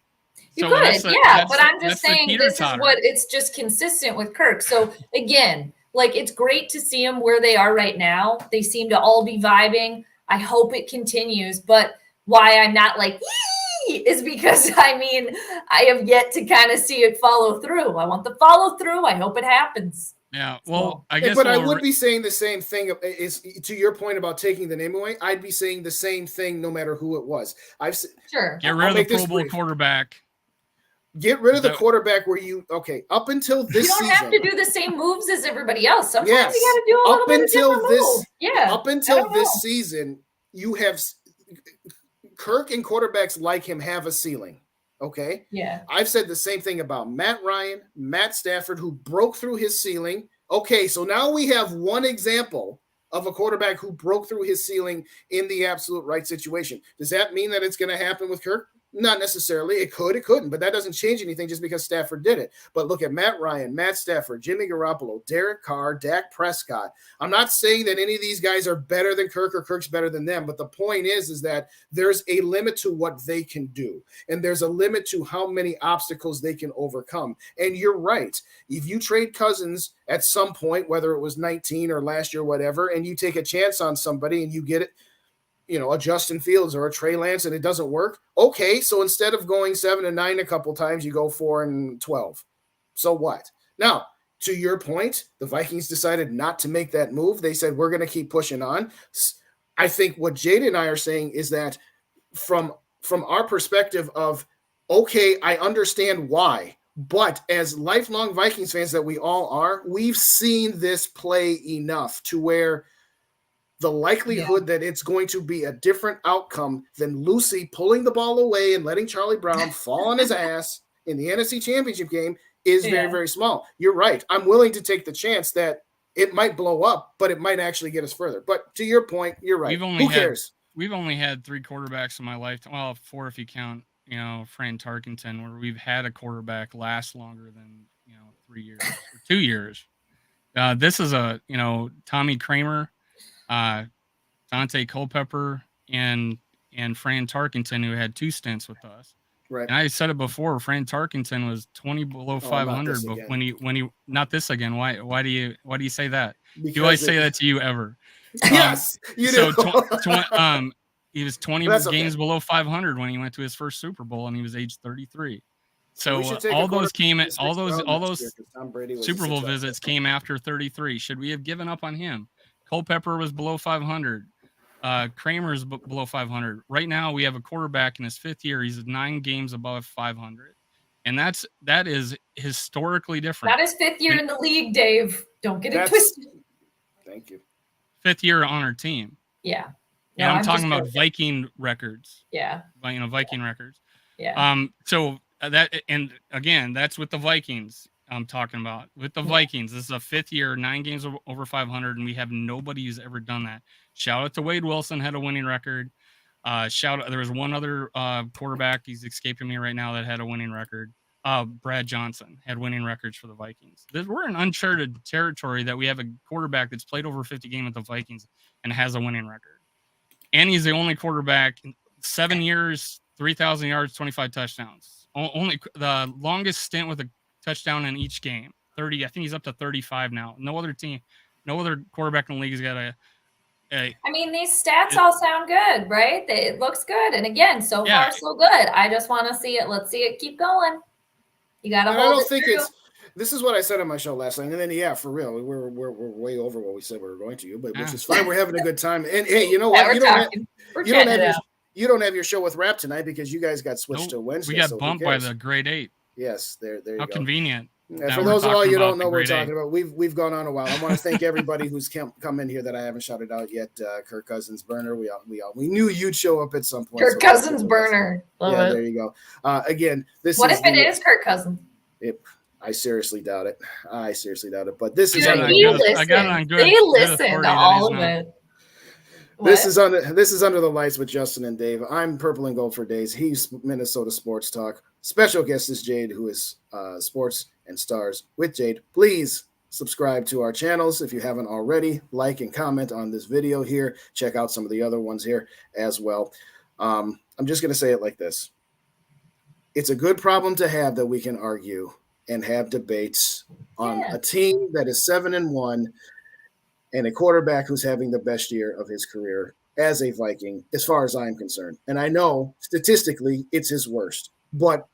You could, but I'm just saying this is what it's just consistent with Kirk. So again, like, it's great to see them where they are right now. They seem to all be vibing. I hope it continues. But why I'm not like, yee, is because, I have yet to kind of see it follow through. I want the follow through. I hope it happens. Yeah, well, I guess. But I would be saying the same thing. Is to your point about taking the name away, I'd be saying the same thing no matter who it was. Sure. Get rid of the Pro Bowl quarterback. Get rid of the quarterback where up until this season. You don't have to do the same moves as everybody else. Sometimes you got to do a little bit of different moves. Yeah. Up until this season, you have Kirk and quarterbacks like him have a ceiling. Okay? Yeah. I've said the same thing about Matt Ryan, Matt Stafford, who broke through his ceiling. Okay, so now we have one example of a quarterback who broke through his ceiling in the absolute right situation. Does that mean that it's going to happen with Kirk? Not necessarily. It could, it couldn't, but that doesn't change anything just because Stafford did it. But look at Matt Ryan, Matt Stafford, Jimmy Garoppolo, Derek Carr, Dak Prescott. I'm not saying that any of these guys are better than Kirk or Kirk's better than them, but the point is that there's a limit to what they can do, and there's a limit to how many obstacles they can overcome. And you're right. If you trade Cousins at some point, whether it was 19 or last year, whatever, and you take a chance on somebody and you get it, a Justin Fields or a Trey Lance, and it doesn't work. Okay, so instead of going 7-9 a couple times, you go 4-12. So what? Now, to your point, the Vikings decided not to make that move. They said, we're going to keep pushing on. I think what Jade and I are saying is that from our perspective of, okay, I understand why, but as lifelong Vikings fans that we all are, we've seen this play enough to where the likelihood that it's going to be a different outcome than Lucy pulling the ball away and letting Charlie Brown fall on his ass in the NFC Championship game is very, very small. You're right. I'm willing to take the chance that it might blow up, but it might actually get us further. But to your point, you're right. Who cares? We've only had 3 quarterbacks in my lifetime. Well, 4 if you count, Fran Tarkenton, where we've had a quarterback last longer than, 3 years or 2 years. This is Tommy Kramer, Dante Culpepper, and Fran Tarkenton, who had 2 stints with us. Right. And I said it before, Fran Tarkenton was 20 below 500, but when he not this again, why do you say that? Do I say that to you ever? Yes, you do. So he was 20 games below 500 when he went to his first Super Bowl, and he was age 33. So all those Super Bowl visits came after 33. Should we have given up on him? Culpepper was below 500. Kramer's below 500. Right now, we have a quarterback in his 5th year. He's 9 games above 500, and that is historically different. That is 5th year in the league, Dave. Don't get it twisted. Thank you. 5th year on our team. Yeah. No, I'm talking about Viking records. Yeah. Viking records. Yeah. So that, and again, that's with the Vikings. I'm talking about with the Vikings. This is a 5th year, 9 games over 500, and we have nobody who's ever done that. Shout out to Wade Wilson, had a winning record. There was one other quarterback, he's escaping me right now, that had a winning record. Brad Johnson had winning records for the Vikings. We're in uncharted territory that we have a quarterback that's played over 50 games with the Vikings and has a winning record. And he's the only quarterback in 7 years, 3,000 yards, 25 touchdowns. Only the longest stint with a touchdown in each game. 30. I think he's up to 35 now. No other quarterback in the league has got I mean, these stats all sound good, right? It looks good. And again, so far, so good. I just want to see it. Let's see it keep going. You got to hold it. I don't think this is what I said on my show last night. And then, for real, we're way over what we said we were going to, but which is fine. We're having a good time. And hey, you know what? You don't have your show with Rap tonight because you guys got switched to Wednesday. We got bumped by the grade 8. Yes, there you go. How convenient. For those of all you don't know what we're talking about, we've gone on a while. I want to thank everybody who's come in here that I haven't shouted out yet. Kirk Cousins, Burner, we knew you'd show up at some point. Kirk Cousins, Burner, love it. There you go. Again, what if it is Kirk Cousins? I seriously doubt it. But this is I got it on good. They listen to all of it. This is Under the Lights with Justin and Dave. I'm Purple and Gold for Days. He's Minnesota Sports Talk. Special guest is Jade, who is Sports and Stars with Jade. Please subscribe to our channels if you haven't already. Like and comment on this video here. Check out some of the other ones here as well. I'm just going to say it like this. It's a good problem to have that we can argue and have debates on a team that is 7-1 and a quarterback who's having the best year of his career as a Viking, as far as I'm concerned. And I know statistically it's his worst. But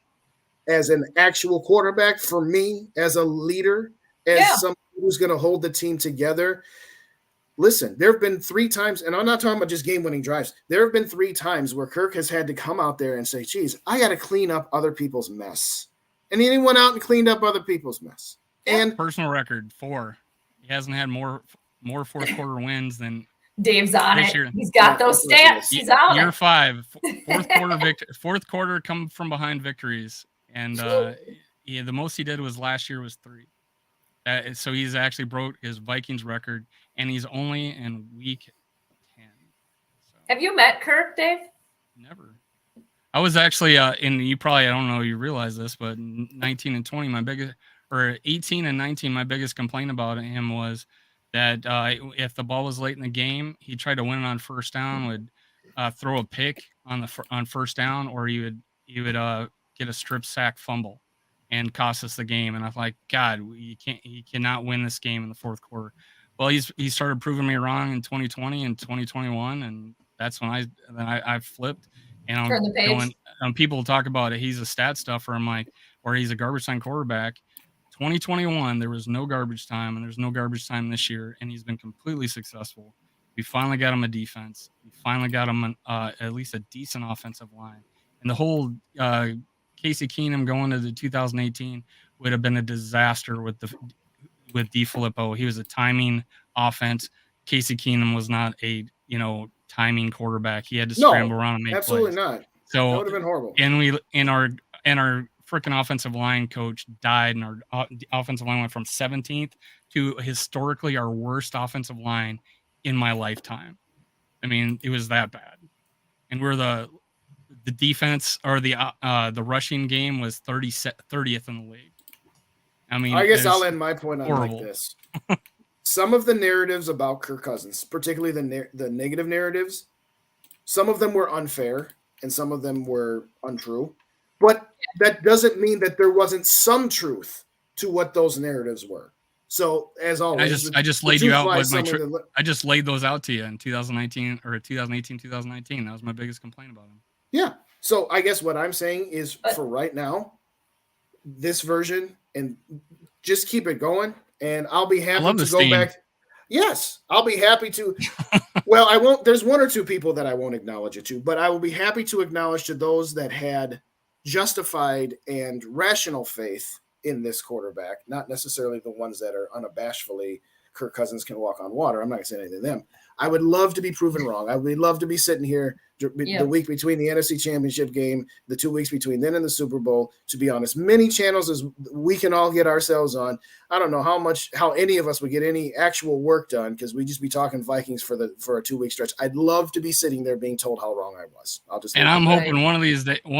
as an actual quarterback, for me, as a leader, as someone who's going to hold the team together, listen, there have been 3 times, and I'm not talking about just game-winning drives. There have been 3 times where Kirk has had to come out there and say, geez, I got to clean up other people's mess. And he went out and cleaned up other people's mess. And personal record, 4. He hasn't had more fourth quarter wins than Dave's on it. Year. He's got those stats. He's on year 5, fourth quarter come from behind victories, and the most he did was last year was 3. So he's actually broke his Vikings record, and he's only in week 10. So. Have you met Kirk, Dave? Never. I was actually you probably, I don't know you realize this, but 19 and 20, 18 and 19, my biggest complaint about him was that if the ball was late in the game, he tried to win it on first down, would throw a pick on first down, or he would get a strip sack fumble and cost us the game. And I'm like, God, he cannot win this game in the fourth quarter. Well, he started proving me wrong in 2020 and 2021, and that's when I flipped. And I'm going, people talk about it. He's a stat stuffer. I'm like, or he's a garbage time quarterback. 2021, there was no garbage time, and there's no garbage time this year, and he's been completely successful. We finally got him a defense. We finally got him at least a decent offensive line. And the whole Casey Keenum going to the 2018 would have been a disaster with DeFilippo. He was a timing offense. Casey Keenum was not a timing quarterback. He had to scramble around and make absolutely plays. Not. So that would have been horrible. And our freaking offensive line coach died, and our offensive line went from 17th to historically our worst offensive line in my lifetime. I mean, it was that bad. And we're the defense, or the rushing game was 30th in the league. I mean, I guess I'll end my point on horrible. like this. Some of the narratives about Kirk Cousins, particularly the negative narratives, some of them were unfair and some of them were untrue. But that doesn't mean that there wasn't some truth to what those narratives were. So as always, I just laid you out with I just laid those out to you in 2019 or 2018, 2019. That was my biggest complaint about him. Yeah. So I guess what I'm saying is, for right now, this version, and just keep it going, and I'll be happy to go back. Yes, I'll be happy to. Well, I won't. There's one or two people that I won't acknowledge it to, but I will be happy to acknowledge to those that had justified and rational faith in this quarterback, not necessarily the ones that are unabashedly Kirk Cousins can walk on water. I'm not going to say anything to them. I would love to be proven wrong. I would love to be sitting here the week between the NFC Championship game, the 2 weeks between then and the Super Bowl, to be on as many channels as we can all get ourselves on. I don't know how any of us would get any actual work done, because we just be talking Vikings for a 2 week stretch. I'd love to be sitting there being told how wrong I was. I'm hoping one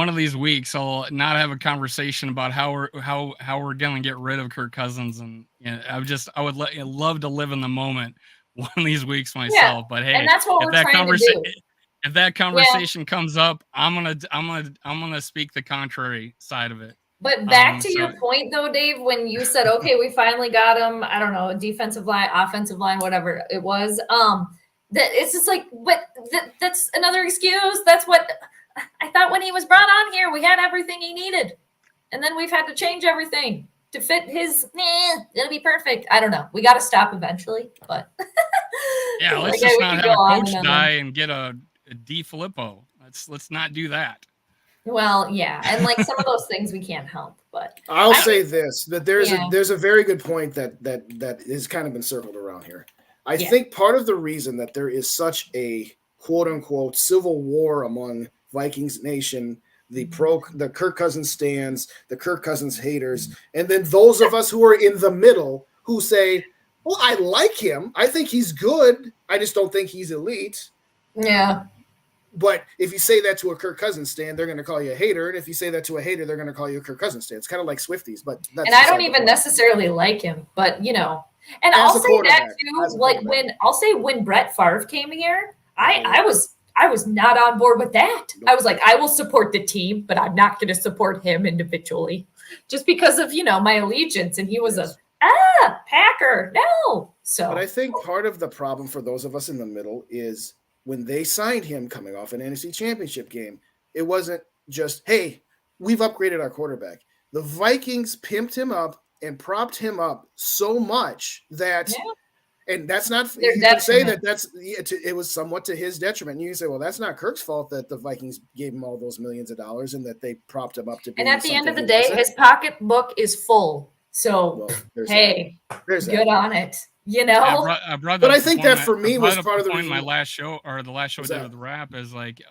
of these weeks I'll not have a conversation about how we're going to get rid of Kirk Cousins, and I would love to live in the moment one of these weeks myself. But hey, and that's what we're trying to do. If that conversation comes up, I'm gonna speak the contrary side of it. But back to your point though, Dave, when you said, okay, we finally got him, I don't know, defensive line, offensive line, whatever it was, that it's just like, but that's another excuse. That's what I thought when he was brought on here, we had everything he needed. And then we've had to change everything to fit his, it'll be perfect. I don't know. We got to stop eventually, but yeah, let's just not have a coach die and get a DeFilippo. Let's not do that. Well, yeah, and like some of those things we can't help, but I'll say this, that there's a very good point that has kind of been circled around here. I think part of the reason that there is such a quote unquote civil war among Vikings Nation, the Kirk Cousins stands, the Kirk Cousins haters, and then those of us who are in the middle who say, well, I like him. I think he's good. I just don't think he's elite. Yeah. But if you say that to a Kirk Cousins stan, they're going to call you a hater. And if you say that to a hater, they're going to call you a Kirk Cousins stan. It's kind of like Swifties. But and I don't even necessarily like him, but and I'll say that too. Like when Brett Favre came here, I was not on board with that. Nope. I was like, I will support the team, but I'm not going to support him individually, just because of my allegiance. And he was a Packer. No. So, but I think part of the problem for those of us in the middle is, when they signed him coming off an NFC Championship game, it wasn't just, hey, we've upgraded our quarterback. The Vikings pimped him up and propped him up so much that, and that's not, you can say that it was somewhat to his detriment. And you can say, well, that's not Kirk's fault that the Vikings gave him all those millions of dollars and that they propped him up to be. And at the end of the day, his pocketbook is full. So, hey, good on it. I brought but I think that for me was part of the reason. My last show, or the last show I did with the Rap, is like,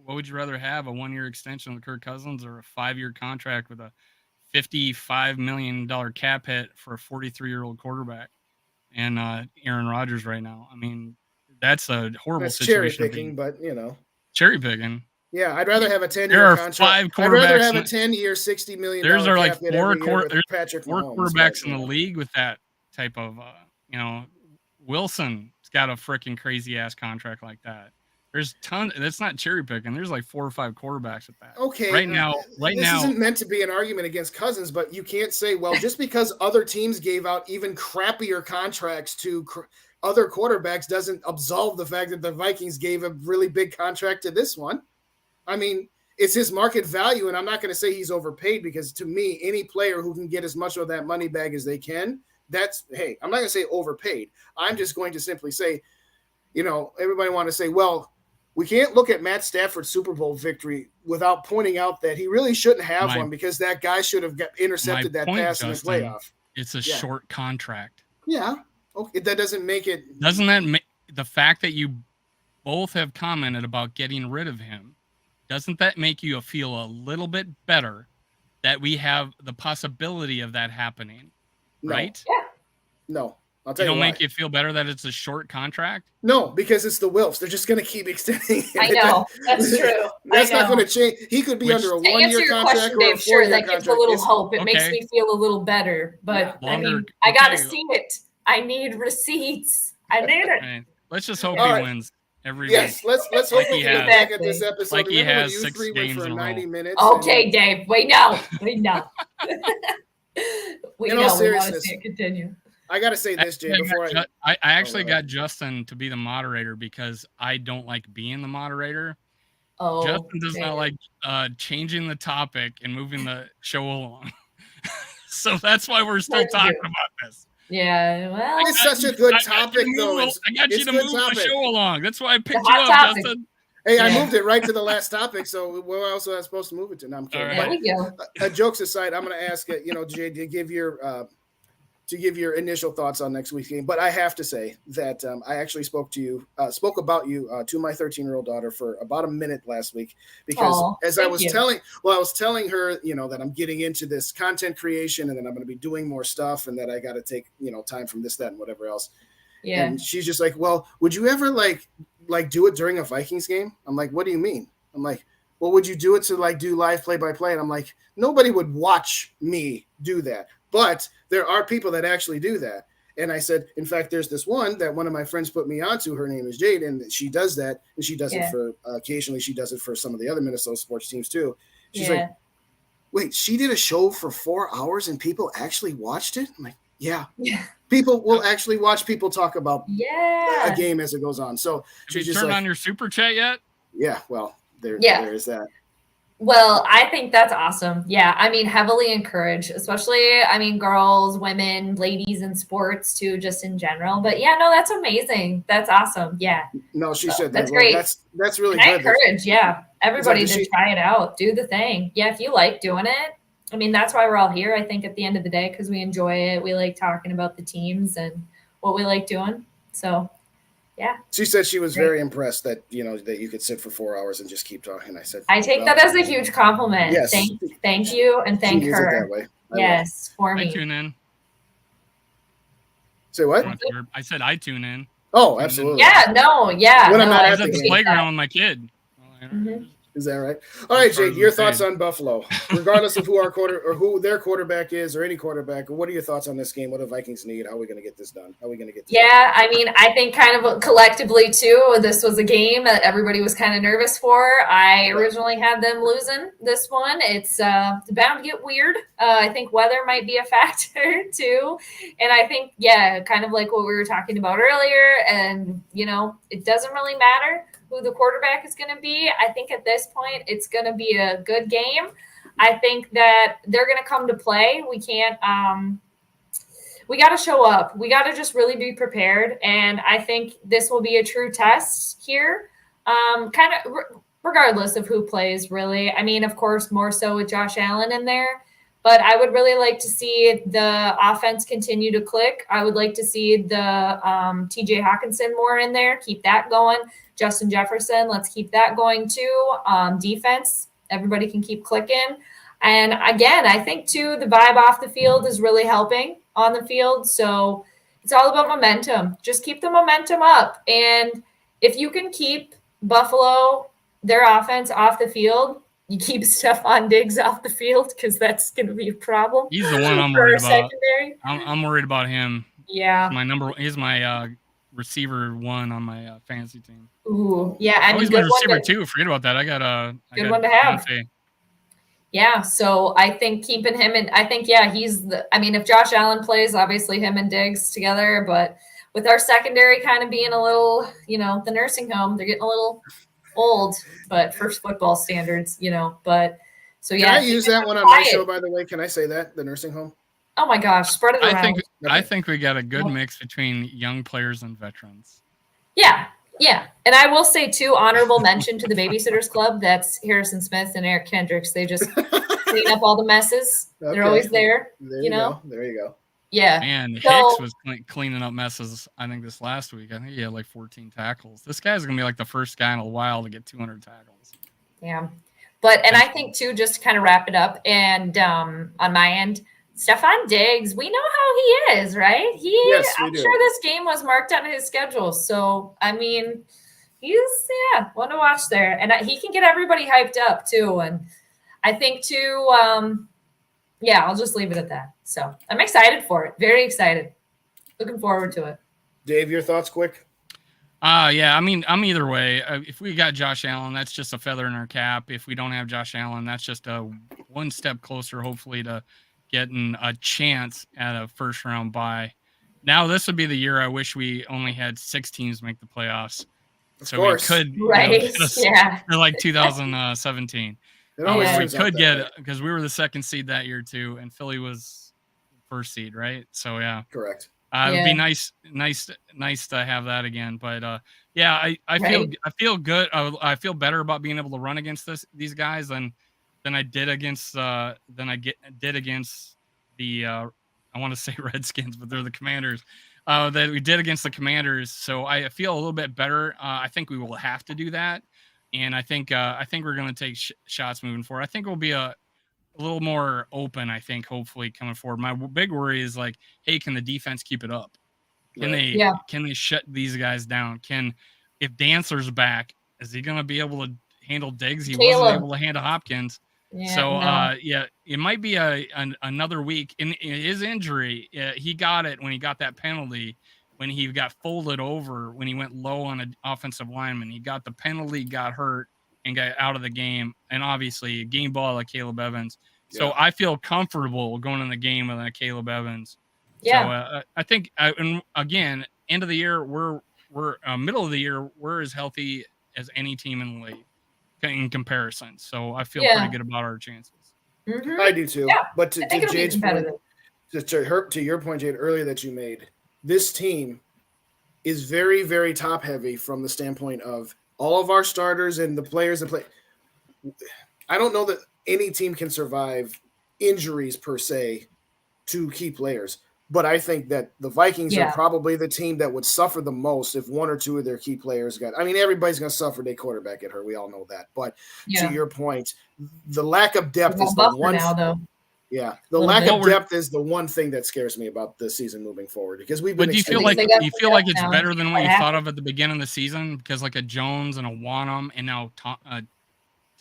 what would you rather have, a 1-year extension with Kirk Cousins or a 5-year contract with a $55 million cap hit for a 43-year-old quarterback and Aaron Rodgers right now? I mean, that's a horrible situation. Cherry picking, but cherry picking. Yeah, I'd rather have a 10-year contract. I'd rather have a 10-year, $60 million. There's are like four Mahomes, quarterbacks in the league with that type of, Wilson's got a freaking crazy ass contract like that. There's tons. That's not cherry picking. There's like 4 or 5 quarterbacks at that. Okay. Right now, this isn't meant to be an argument against Cousins, but you can't say, well, just because other teams gave out even crappier contracts to other quarterbacks doesn't absolve the fact that the Vikings gave a really big contract to this one. I mean, it's his market value. And I'm not going to say he's overpaid, because to me, any player who can get as much of that money bag as they can, hey, I'm not going to say overpaid. I'm just going to simply say, everybody want to say, well, we can't look at Matt Stafford's Super Bowl victory without pointing out that he really shouldn't have one, because that guy should have intercepted that pass in the playoff. It's a short contract. Yeah. Okay. That doesn't make it. Doesn't that make the fact that you both have commented about getting rid of him, doesn't that make you feel a little bit better that we have the possibility of that happening? No. Right? Yeah. No. I'll tell you why. Make you feel better that it's a short contract? No, because it's the Wilfs. They're just going to keep extending it. I know. That's true. That's not going to change. He could be under a 1-year contract or a 4-year contract. Sure, that gives a little hope. It makes me feel a little better. But, I got to see it. I need receipts. I need it. Right. Let's just hope he wins every week. Yes, let's hope he gets back at this episode. Like he has you 6 three games for in a 90 row. minutes. Okay, Dave. Wait, no. In all seriousness, we continue. I got to say this, Jay, before I actually got Justin to be the moderator because I don't like being the moderator. Oh, Justin does not like changing the topic and moving the show along. So that's why we're still talking about this. Yeah, well, it's such a good topic, though. I got you to move the show along. That's why I picked you up, Justin. Hey, I moved it right to the last topic, so where else was I supposed to move it to? No, I'm kidding. There we go. Jokes aside, I'm going to ask, Jay, to give your initial thoughts on next week's game. But I have to say that I actually spoke about you to my 13-year-old daughter for about a minute last week, because I was telling her, that I'm getting into this content creation and then I'm going to be doing more stuff and that I got to take, time from this, that, and whatever else. Yeah. And she's just like, well, would you ever like do it during a Vikings game? I'm like, what do you mean? I'm like, well, would you do it to do live play-by-play? And I'm like, nobody would watch me do that. But there are people that actually do that. And I said, in fact, there's this one that one of my friends put me onto. Her name is Jade, and she does that. And she does it for occasionally. She does it for some of the other Minnesota sports teams too. She's like, wait, she did a show for 4 hours and people actually watched it? I'm like, yeah. People will actually watch people talk about a game as it goes on. So have you turned on your super chat yet? Yeah, well, there is that. Well, I think that's awesome. Yeah, I mean, heavily encouraged, especially, girls, women, ladies in sports too, just in general. But yeah, no, that's amazing. That's awesome. Yeah. No, she said that's great. That's really good. I encourage, everybody to try it out. Do the thing. Yeah, if you like doing it. That's why we're all here, I think, at the end of the day, because we enjoy it. We like talking about the teams and what we like doing. So, yeah. She said she was very impressed that, that you could sit for 4 hours and just keep talking. I said, I take that as a huge compliment. Yes. Thank you. And thank her. That way. Yes. For me. I tune in. Say what? I said I tune in. Oh, absolutely. Yeah. No. Yeah. When I'm not at the playground with my kid. Mm-hmm. Is that right? All right, Jake, your thoughts on Buffalo, regardless of who their quarterback is or any quarterback. What are your thoughts on this game? What do Vikings need? How are we going to get this done? Yeah, I think kind of collectively too, this was a game that everybody was kind of nervous for. I originally had them losing this one. It's bound to get weird. I think weather might be a factor too. And I think, kind of like what we were talking about earlier. And, it doesn't really matter who the quarterback is going to be. I think at this point, it's going to be a good game. I think that they're going to come to play. We can't, we got to show up. We got to just really be prepared. And I think this will be a true test here, kind of regardless of who plays, really. Of course, more so with Josh Allen in there. But I would really like to see the offense continue to click. I would like to see the TJ Hawkinson more in there, keep that going. Justin Jefferson, let's keep that going too. Defense, everybody can keep clicking. And again, I think too, the vibe off the field is really helping on the field. So it's all about momentum. Just keep the momentum up. And if you can keep Buffalo, their offense off the field, you keep Stephon Diggs off the field because that's going to be a problem. He's the one I'm worried about. I'm worried about him. Yeah. He's my receiver one on my fantasy team. Ooh, yeah. He's my receiver too. Forget about that. I got a good one to have. Yeah, so I think keeping him in, I think, he's if Josh Allen plays, obviously him and Diggs together, but with our secondary kind of being a little, the nursing home, they're getting a little old, but for football standards, but so Can yeah. I use that one on my show, by the way? Can I say that? The nursing home? Oh my gosh, spread it around. I think we got a good mix between young players and veterans. Yeah. Yeah. And I will say too, honorable mention to the Babysitters Club. That's Harrison Smith and Eric Kendricks. They just clean up all the messes. Okay. They're always there. There you go. There you go. Yeah. Man, Hicks was cleaning up messes, I think, this last week. I think he had like 14 tackles. This guy's going to be like the first guy in a while to get 200 tackles. Yeah. And I think too, just to kind of wrap it up, and on my end, Stephon Diggs, we know how he is, right? Yes, we I'm do. sure this game was marked on his schedule. So, I mean, he's, one to watch there. And he can get everybody hyped up too. And I think too, I'll just leave it at that. So I'm excited for it. Very excited. Looking forward to it. Dave, your thoughts quick? Yeah, I mean, I'm either way. If we got Josh Allen, that's just a feather in our cap. If we don't have Josh Allen, that's just a one step closer, hopefully, to getting a chance at a first round bye. Now, this would be the year I wish we only had 6 teams make the playoffs. Of so course. we could, right? For like 2017. It always we turns out could that get way. it because we were the 2nd seed that year too, and Philly was 1st seed, right? So yeah, correct. it would be nice to have that again. But I feel good. I feel better about being able to run against these guys than I did against the I want to say Redskins, but they're the Commanders. That we did against the Commanders. So I feel a little bit better. I think we will have to do that, and I think we're going to take shots moving forward. I think we'll be a little more open. I think hopefully coming forward. My big worry is like, hey, can the defense keep it up? Can they shut these guys down? If Dancer's back, is he going to be able to handle Diggs? He wasn't able to handle Hopkins. It might be another week. In his injury, he got it when he got that penalty, when he got folded over, when he went low on an offensive lineman. He got the penalty, got hurt, and got out of the game. And obviously, a game ball like Caleb Evans. Yeah. So I feel comfortable going in the game with Caleb Evans. Yeah. So I think, and again, end of the year, we're middle of the year, we're as healthy as any team in the league in comparison. So I feel pretty good about our chances. Mm-hmm. I do too. Yeah. But to Jade's point, to your point, Jade, earlier that you made, this team is very, very top heavy from the standpoint of all of our starters and the players that play. I don't know that any team can survive injuries per se to key players. But I think that the Vikings are probably the team that would suffer the most if 1 or 2 of their key players got. I mean, everybody's going to suffer. Their quarterback get hurt. We all know that. But to your point, the lack of depth is the one. Now, though. Yeah, the lack of depth is the one thing that scares me about the season moving forward because we've been. But do you feel like it's better than what you thought of at the beginning of the season? Because like a Jones and a Wanham and now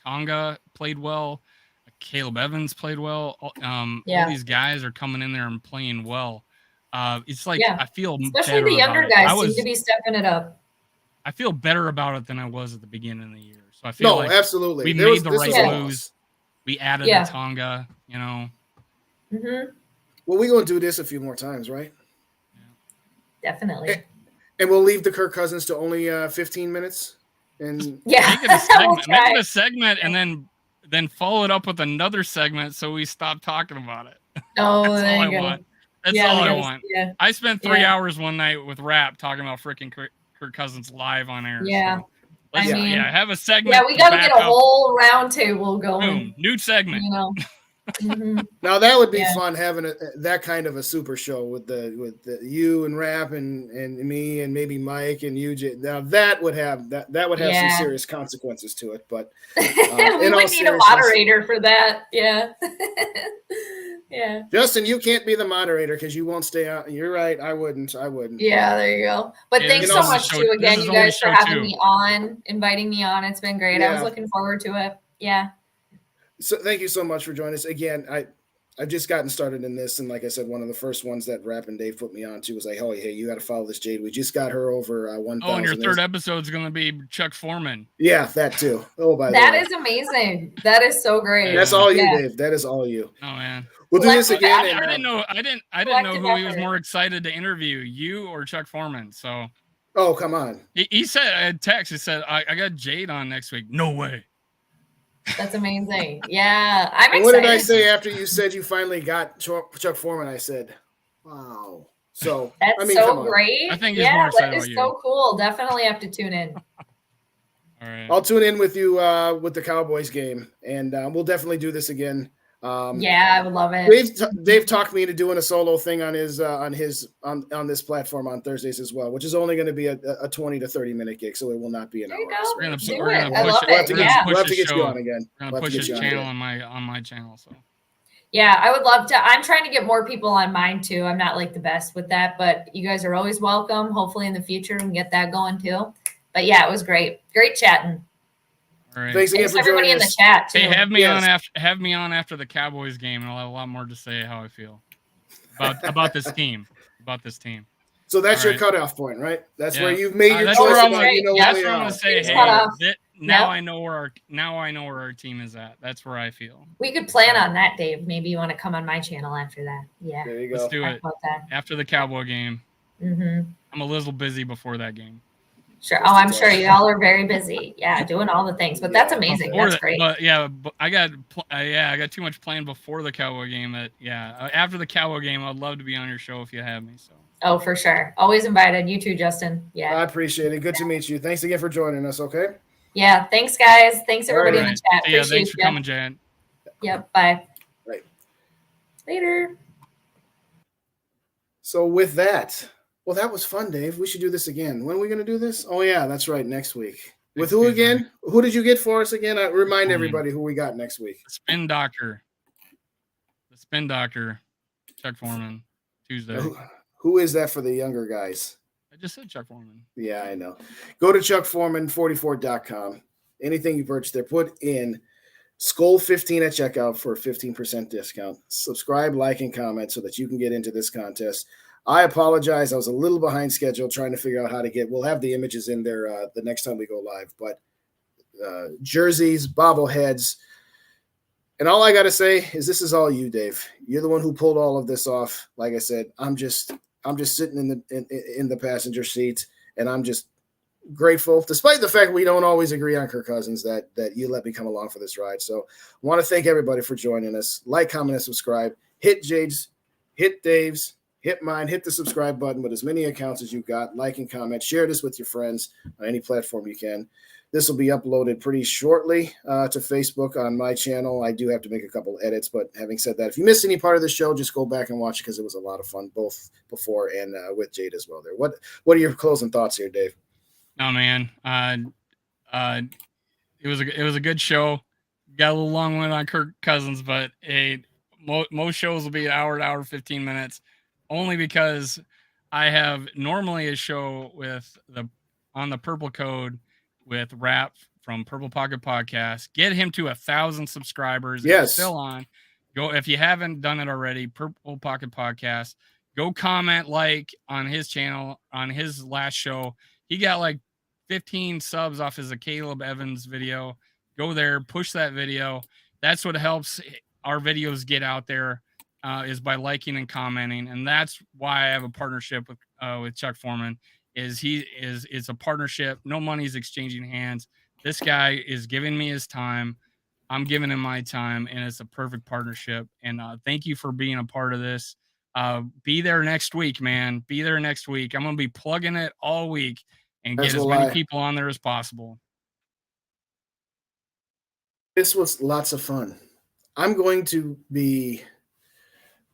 Tonga played well. Caleb Evans played well. All these guys are coming in there and playing well. It's like I feel especially the younger guys seem to be stepping it up. I feel better about it than I was at the beginning of the year. So I feel absolutely. We made the right moves. We added the Tonga, Mm-hmm. Well, we're going to do this a few more times, right? Yeah. Definitely. And we'll leave the Kirk Cousins to only 15 minutes. And make it a segment, and then follow it up with another segment so we stop talking about it. Oh, that's there all you I go. want. That's all I want. Yeah. I spent 3 hours one night with Rap talking about freaking Kirk Cousins live on air. Yeah. So have a segment. Yeah, we got to get a whole round table going. Boom. New segment. Mm-hmm. Now that would be fun having that kind of a super show with the you and Rap and me and maybe Mike and you. Now that would have some serious consequences to it. But we would need a moderator for that. Yeah. Yeah. Justin, you can't be the moderator because you won't stay out. You're right. I wouldn't. Yeah, there you go. But thanks so much too again, you guys, for having me on, inviting me on. It's been great. I was looking forward to it. Yeah. So thank you so much for joining us again. I've just gotten started in this, and like I said, one of the first ones that Rap and Dave put me on to was like, "Oh, hey, you got to follow this Jade. We just got her over 1,000." Oh, and your third episode is going to be Chuck Foreman. Yeah, that too. Oh, by the way, that is amazing. That is so great. That's all you, Dave. That is all you. Oh man, we'll do this again. I didn't know who he was more excited to interview, you or Chuck Foreman. So Oh, come on. He said, I had text, he said, I got Jade on next week. No way. That's amazing. Yeah, I'm And excited. what did I say after you said you finally got Chuck Foreman? I said, wow. So, That's I mean, so come on. great. I think he's more excited that about is you. so cool. Definitely have to tune in. All right. I'll tune in with you with the Cowboys game, and we'll definitely do this again. Yeah, I would love it. Dave talked me into doing a solo thing on this platform on Thursdays as well, which is only going to be a 20 to 30 minute gig, so it will not be an There you hour. go. We're gonna Do we're it. gonna I push love it. it. We're Yeah. gonna We'll have push to the get you show. on again. We're gonna We'll have to push get his you on channel again. on my channel. So Yeah, I would love to. I'm trying to get more people on mine too. I'm not like the best with that, but you guys are always welcome. Hopefully in the future we can get that going too. But yeah, it was great. Great chatting. all right. Thanks again for everybody joining in the us. chat too. Hey, have me Yes. on after the Cowboys game, and I'll have a lot more to say how I feel about this team. About this team. So that's All your right. cutoff point, right? That's Yeah. where you've made your That's choice. where I'm about, gonna- you know yeah, what That's they where I'm are. gonna say, Team's hey, cut off. now Yep. I know where our team is at. That's where I feel. We could plan on that, Dave. Maybe you want to come on my channel after that. Yeah. There you go. Let's do Talk it about that. after the Cowboy game. Mm-hmm. I'm a little busy before that game. Sure. Oh, I'm sure y'all are very busy. Yeah, doing all the things. But that's Yeah. amazing. Before That's the- great. But I got too much planned before the Cowboy game. After the Cowboy game, I'd love to be on your show if you have me. So. Oh, for sure. Always invited. You too, Justin. Yeah. I appreciate it. Good to meet you. Thanks again for joining us. Okay. Yeah. Thanks, guys. Thanks, everybody All in right. the chat. Yeah, Appreciate thanks for you. coming, Jan. Yep. Bye. Right. Later. So with that, well, that was fun, Dave. We should do this again. When are we going to do this? Oh yeah, that's right. Next week. With who Tuesday. again? Who did you get for us again? Remind Foreman. everybody who we got next week. The Spin Doctor. Chuck Foreman. Tuesday. Who is that for the younger guys? I just said Chuck Foreman. Yeah, I know. Go to chuckforeman44.com. Anything you purchase there, put in Skull15 at checkout for a 15% discount. Subscribe, like, and comment so that you can get into this contest. I apologize. I was a little behind schedule trying to figure out how to get. We'll have the images in there the next time we go live. But jerseys, bobbleheads, and all I got to say is this is all you, Dave. You're the one who pulled all of this off. Like I said, I'm just sitting in the passenger seat, and I'm just grateful, despite the fact we don't always agree on Kirk Cousins, that you let me come along for this ride. So I want to thank everybody for joining us. Like, comment, and subscribe. Hit Jade's, hit Dave's, hit mine, hit the subscribe button with as many accounts as you've got. Like and comment. Share this with your friends on any platform you can. This will be uploaded pretty shortly to Facebook on my channel. I do have to make a couple edits, but having said that, if you missed any part of the show, just go back and watch it because it was a lot of fun, both before and with Jade as well. There. What are your closing thoughts here, Dave? No, man. It was a good show. Got a little long one on Kirk Cousins, but most shows will be an hour 15 minutes, only because I have normally a show on the Purple Code with Rap from Purple Pocket Podcast. Get him to 1,000 subscribers. Yes. It's still on. Go if you haven't done it already. Purple Pocket Podcast. Go comment, like on his channel on his last show. He got like 15 subs off his Caleb Evans video. Go there, push that video. That's what helps our videos get out there, is by liking and commenting. And that's why I have a partnership with Chuck Foreman. It's a partnership. No money's exchanging hands. This guy is giving me his time. I'm giving him my time, and it's a perfect partnership. And thank you for being a part of this. Be there next week, man. Be there next week. I'm going to be plugging it all week and get as many people on there as possible. This was lots of fun. I'm going to be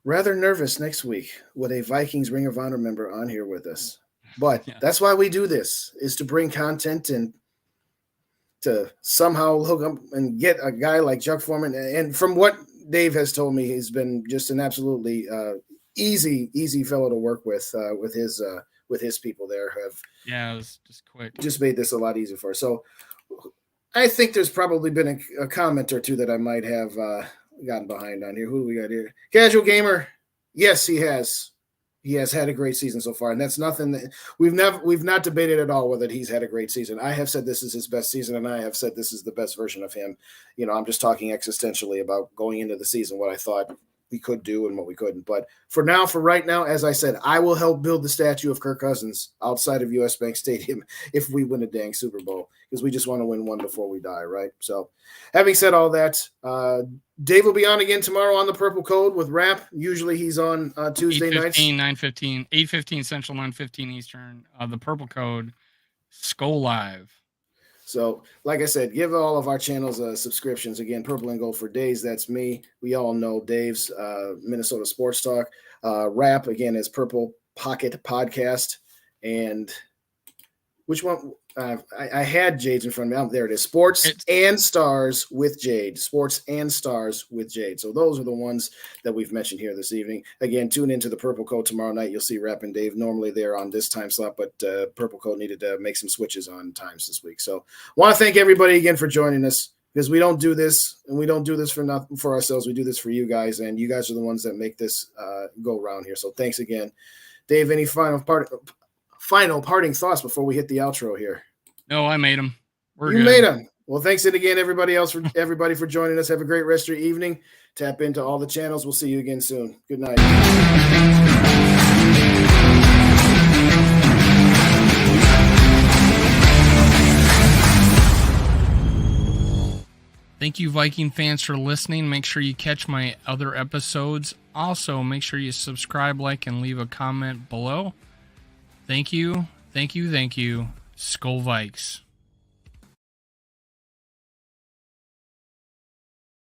rather nervous next week with a Vikings Ring of Honor member on here with us. But that's why we do this, is to bring content and to somehow hook up and get a guy like Chuck Foreman. And from what Dave has told me, he's been just an absolutely easy fellow to work with his people there. It was just quick. Just made this a lot easier for us. So I think there's probably been a comment or two that I might have gotten behind on here. Who do we got here? Casual Gamer. Yes, he has. He has had a great season so far, and that's nothing that we've not debated at all whether he's had a great season. I have said this is his best season, and I have said this is the best version of him. I'm just talking existentially about going into the season, what I thought we could do and what we couldn't. But for right now, as I said, I will help build the statue of Kirk Cousins outside of US Bank Stadium if we win a dang Super Bowl, because we just want to win one before we die, right? So having said all that, Dave will be on again tomorrow on the Purple Code with Rap. Usually he's on Tuesday nights. 9:15, 8:15 Central, 9:15 Eastern. The Purple Code, Skull Live. So, like I said, give all of our channels subscriptions. Again, Purple and Gold for Days. That's me. We all know Dave's Minnesota Sports Talk. Rap, again, is Purple Pocket Podcast. And which one? I had Jade's in front of me. Oh, there it is. Sports and Stars with Jade. Sports and Stars with Jade. So those are the ones that we've mentioned here this evening. Again, tune into the Purple Code tomorrow night. You'll see Rap and Dave. Normally they're on this time slot, but Purple Code needed to make some switches on times this week. So want to thank everybody again for joining us, because we don't do this, and we don't do this for ourselves. We do this for you guys, and you guys are the ones that make this go around here. So thanks again. Dave, any final parting thoughts before we hit the outro here? No, I made them. You made them. Well, thanks again, everybody for joining us. Have a great rest of your evening. Tap into all the channels. We'll see you again soon. Good night. Thank you, Viking fans, for listening. Make sure you catch my other episodes. Also, make sure you subscribe, like, and leave a comment below. Thank you. Thank you. Thank you. Skull Vikes.